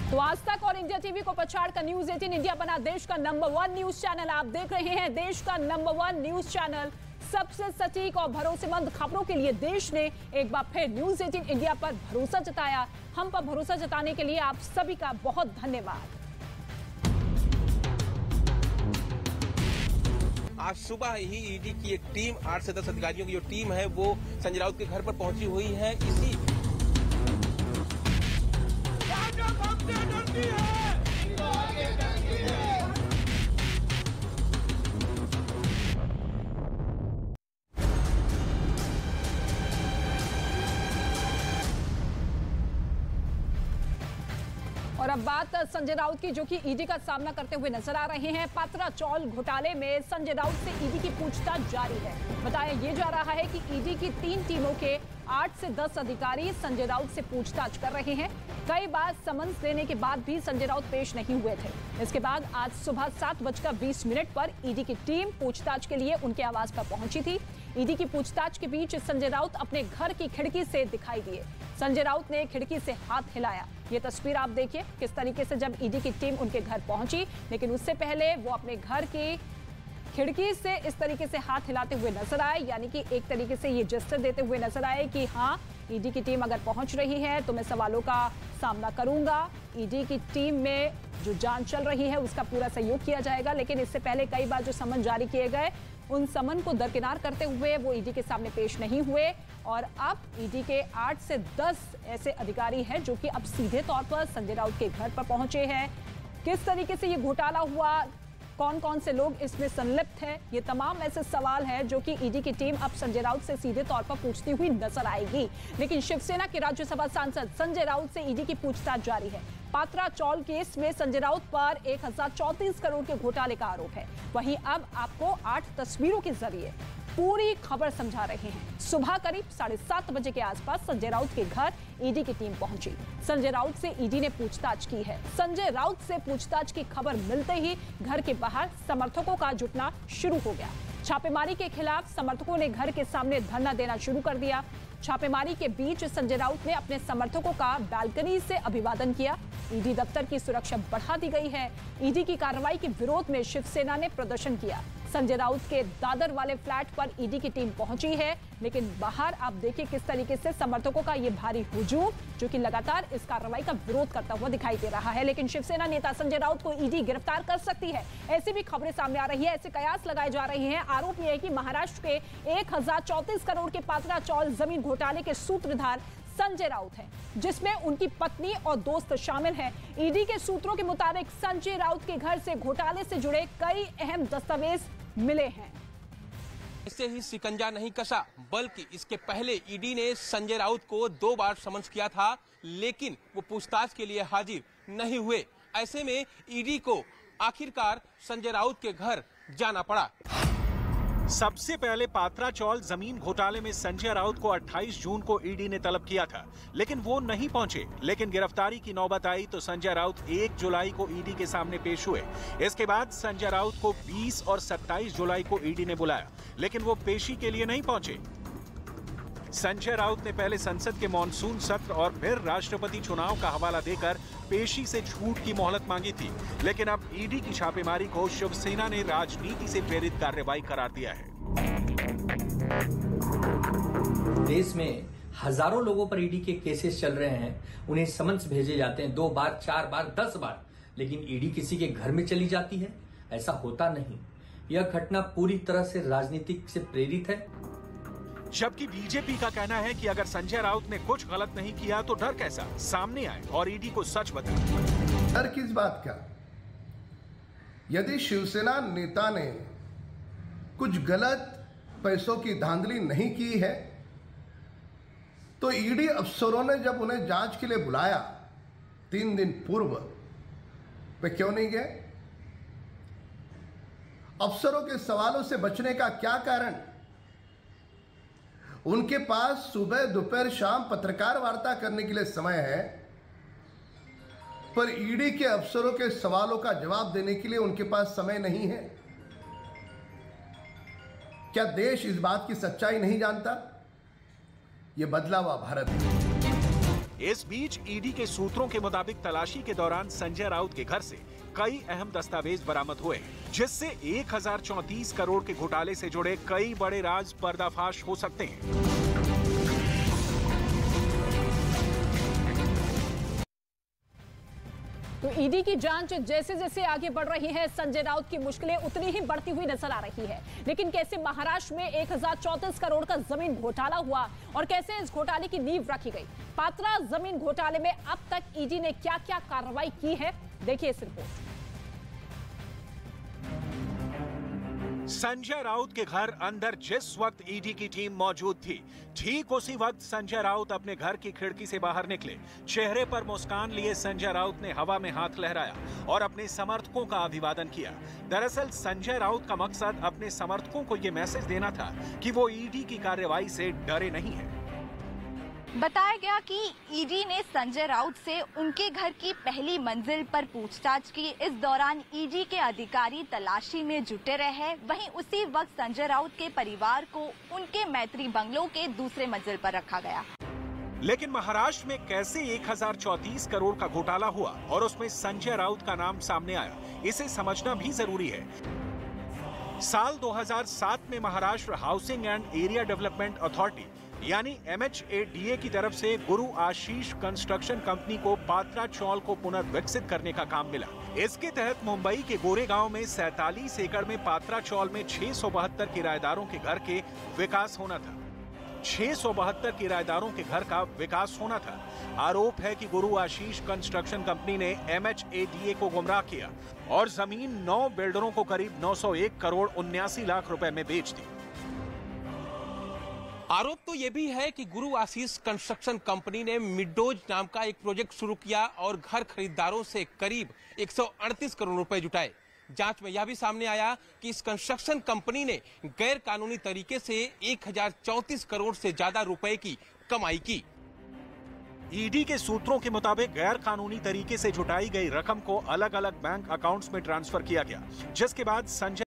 तो आज तक और इंडिया टीवी को पछाड़कर न्यूज 18 इंडिया बना देश का नंबर 1 न्यूज चैनल। आप देख रहे हैं देश का नंबर 1 न्यूज चैनल। सबसे सटीक और भरोसेमंद खबरों के लिए देश ने एक बार फिर न्यूज 18 इंडिया पर भरोसा जताया। हम पर भरोसा जताने के लिए आप सभी का बहुत धन्यवाद। आज सुबह ही ईडी की एक टीम 8 से 10 अधिकारियों की जो टीम है वो संजय राउत के घर पर पहुंची हुई है। इसी और अब बात संजय राउत की, जो कि ईडी का सामना करते हुए नजर आ रहे हैं। पात्रा चौल घोटाले में संजय राउत से ईडी की पूछताछ जारी है। बताया ये जा रहा है कि ईडी की 3 टीमों के 8 से 10 अधिकारी संजय राउत से पूछताछ कर रहे हैं। कई बार समन्स देने के बाद भी संजय राउत पेश नहीं हुए थे। इसके बाद आज सुबह 7:20 पर ईडी की टीम पूछताछ के लिए उनके आवास पर पहुंची थी। ईडी की पूछताछ के बीच संजय राउत अपने घर की खिड़की से दिखाई दिए। संजय राउत ने खिड़की से हाथ हिलाया। ये तस्वीर आप देखिए किस तरीके से जब ईडी की टीम उनके घर पहुंची, लेकिन उससे पहले वो अपने घर की खिड़की से इस तरीके से हाथ हिलाते हुए नजर आए, यानी कि एक तरीके से ये जेस्चर देते हुए नजर आए कि हाँ, ईडी की टीम अगर पहुंच रही है तो मैं सवालों का सामना करूंगा। ईडी की टीम में जो जांच चल रही है उसका पूरा सहयोग किया जाएगा। लेकिन इससे पहले कई बार जो समन जारी किए गए, उन समन को दरकिनार करते हुए वो ईडी के सामने पेश नहीं हुए। और अब ईडी के 8 से 10 ऐसे अधिकारी हैं जो कि अब सीधे तौर पर संजय राउत के घर पर पहुंचे हैं। किस तरीके से ये घोटाला हुआ, कौन कौन से लोग इसमें संलिप्त हैं, ये तमाम ऐसे सवाल हैं जो कि ईडी की टीम अब संजय राउत से सीधे तौर पर पूछती हुई नजर आएगी। लेकिन शिवसेना के राज्यसभा सांसद संजय राउत से ईडी की पूछताछ जारी है। पात्रा चौल केस में संजय राउत पर 1034 करोड़ के घोटाले का आरोप है। वहीं अब आपको 8 तस्वीरों के जरिए पूरी खबर समझा रहे हैं। सुबह करीब 7:30 बजे के आसपास संजय राउत के घर ईडी की टीम पहुंची। संजय राउत से ईडी ने पूछताछ की है। संजय राउत से पूछताछ की खबर मिलते ही घर के बाहर समर्थकों का जुटना शुरू हो गया। छापेमारी के खिलाफ समर्थकों ने घर के सामने धरना देना शुरू कर दिया। छापेमारी के बीच संजय राउत ने अपने समर्थकों का बालकनी से अभिवादन किया। ईडी दफ्तर की सुरक्षा बढ़ा दी गई है। ईडी की कार्रवाई के विरोध में शिवसेना ने प्रदर्शन किया। संजय राउत के दादर वाले फ्लैट पर ईडी की टीम पहुंची है, लेकिन बाहर आप देखिए किस तरीके से समर्थकों का ये भारी हुजूम जो कि लगातार इस कार्रवाई का विरोध करता हुआ दिखाई दे रहा है। लेकिन शिवसेना नेता संजय राउत को ईडी गिरफ्तार कर सकती है, ऐसी भी खबरें सामने आ रही है, ऐसे कयास लगाए जा रहे हैं। आरोप यह है कि महाराष्ट्र के 1034 करोड़ के पात्रा चौल जमीन घोटाले के सूत्रधार संजय राउत हैं, जिसमें उनकी पत्नी और दोस्त शामिल हैं। ईडी के सूत्रों के मुताबिक संजय राउत के घर से घोटाले से जुड़े कई अहम दस्तावेज मिले हैं। इससे ही शिकंजा नहीं कसा, बल्कि इसके पहले ईडी ने संजय राउत को 2 बार समन्स किया था, लेकिन वो पूछताछ के लिए हाजिर नहीं हुए। ऐसे में ईडी को आखिरकार संजय राउत के घर जाना पड़ा। सबसे पहले पात्रा चौल जमीन घोटाले में संजय राउत को 28 जून को ईडी ने तलब किया था, लेकिन वो नहीं पहुंचे। लेकिन गिरफ्तारी की नौबत आई तो संजय राउत 1 जुलाई को ईडी के सामने पेश हुए। इसके बाद संजय राउत को 20 और 27 जुलाई को ईडी ने बुलाया, लेकिन वो पेशी के लिए नहीं पहुंचे। संजय राउत ने पहले संसद के मॉनसून सत्र और फिर राष्ट्रपति चुनाव का हवाला देकर पेशी से छूट की मोहलत मांगी थी। लेकिन अब ईडी की छापेमारी को शिवसेना ने राजनीति से प्रेरित कार्रवाई करार दिया है। देश में हजारों लोगों पर ईडी के केसेस चल रहे हैं, उन्हें समन्स भेजे जाते हैं 2 बार, 4 बार, 10 बार, लेकिन ईडी किसी के घर में चली जाती है, ऐसा होता नहीं। यह घटना पूरी तरह से राजनीतिक से प्रेरित है। जबकि बीजेपी का कहना है कि अगर संजय राउत ने कुछ गलत नहीं किया तो डर कैसा, सामने आए और ईडी को सच बताए। डर किस बात का? यदि शिवसेना नेता ने कुछ गलत पैसों की धांधली नहीं की है तो ईडी अफसरों ने जब उन्हें जांच के लिए बुलाया 3 दिन पूर्व, वे क्यों नहीं गए? अफसरों के सवालों से बचने का क्या कारण? उनके पास सुबह, दोपहर, शाम पत्रकार वार्ता करने के लिए समय है, पर ईडी के अफसरों के सवालों का जवाब देने के लिए उनके पास समय नहीं है। क्या देश इस बात की सच्चाई नहीं जानता? यह बदला हुआ भारत है। इस बीच ईडी के सूत्रों के मुताबिक तलाशी के दौरान संजय राउत के घर से कई अहम दस्तावेज बरामद हुए, जिससे 1034 करोड़ के घोटाले से जुड़े कई बड़े राज पर्दाफाश हो सकते हैं। तो ईडी की जांच जैसे जैसे आगे बढ़ रही है, संजय राउत की मुश्किलें उतनी ही बढ़ती हुई नजर आ रही है। लेकिन कैसे महाराष्ट्र में 1034 करोड़ का जमीन घोटाला हुआ और कैसे इस घोटाले की नींव रखी गई, पात्रा जमीन घोटाले में अब तक ईडी ने क्या क्या कार्रवाई की है, देखिए इस रिपोर्ट। संजय राउत के घर अंदर जिस वक्त ईडी की टीम मौजूद थी, ठीक उसी वक्त संजय राउत अपने घर की खिड़की से बाहर निकले। चेहरे पर मुस्कान लिए संजय राउत ने हवा में हाथ लहराया और अपने समर्थकों का अभिवादन किया। दरअसल संजय राउत का मकसद अपने समर्थकों को यह मैसेज देना था कि वो ईडी की कार्रवाई से डरे नहीं हैं। बताया गया कि ईडी ने संजय राउत से उनके घर की पहली मंजिल पर पूछताछ की। इस दौरान ईडी के अधिकारी तलाशी में जुटे रहे। वहीं उसी वक्त संजय राउत के परिवार को उनके मैत्री बंगलों के दूसरे मंजिल पर रखा गया। लेकिन महाराष्ट्र में कैसे 1034 करोड़ का घोटाला हुआ और उसमें संजय राउत का नाम सामने आया, इसे समझना भी जरूरी है। साल 2007 में Maharashtra housing and area development authority यानी MHADA की तरफ से गुरु आशीष कंस्ट्रक्शन कंपनी को पात्रा चौल को पुनर्विकसित करने का काम मिला। इसके तहत मुंबई के गोरेगांव में 47 एकड़ में पात्रा चौल में 672 किराएदारों के घर के विकास होना था। 672 किराएदारों के घर का विकास होना था। आरोप है कि गुरु आशीष कंस्ट्रक्शन कंपनी ने MHADA को गुमराह किया और जमीन 9 बिल्डरों को करीब 901 करोड़ 79 लाख रुपए में बेच दी। आरोप तो ये भी है कि गुरु आशीष कंस्ट्रक्शन कंपनी ने मिडोज नाम का एक प्रोजेक्ट शुरू किया और घर खरीदारों से करीब 138 करोड़ रुपए जुटाए। जांच में यह भी सामने आया कि इस कंस्ट्रक्शन कंपनी ने गैर कानूनी तरीके से 1034 करोड़ से ज्यादा रुपए की कमाई की। ईडी के सूत्रों के मुताबिक गैर कानूनी तरीके से जुटाई गई रकम को अलग अलग बैंक अकाउंट्स में ट्रांसफर किया गया, जिसके बाद संजय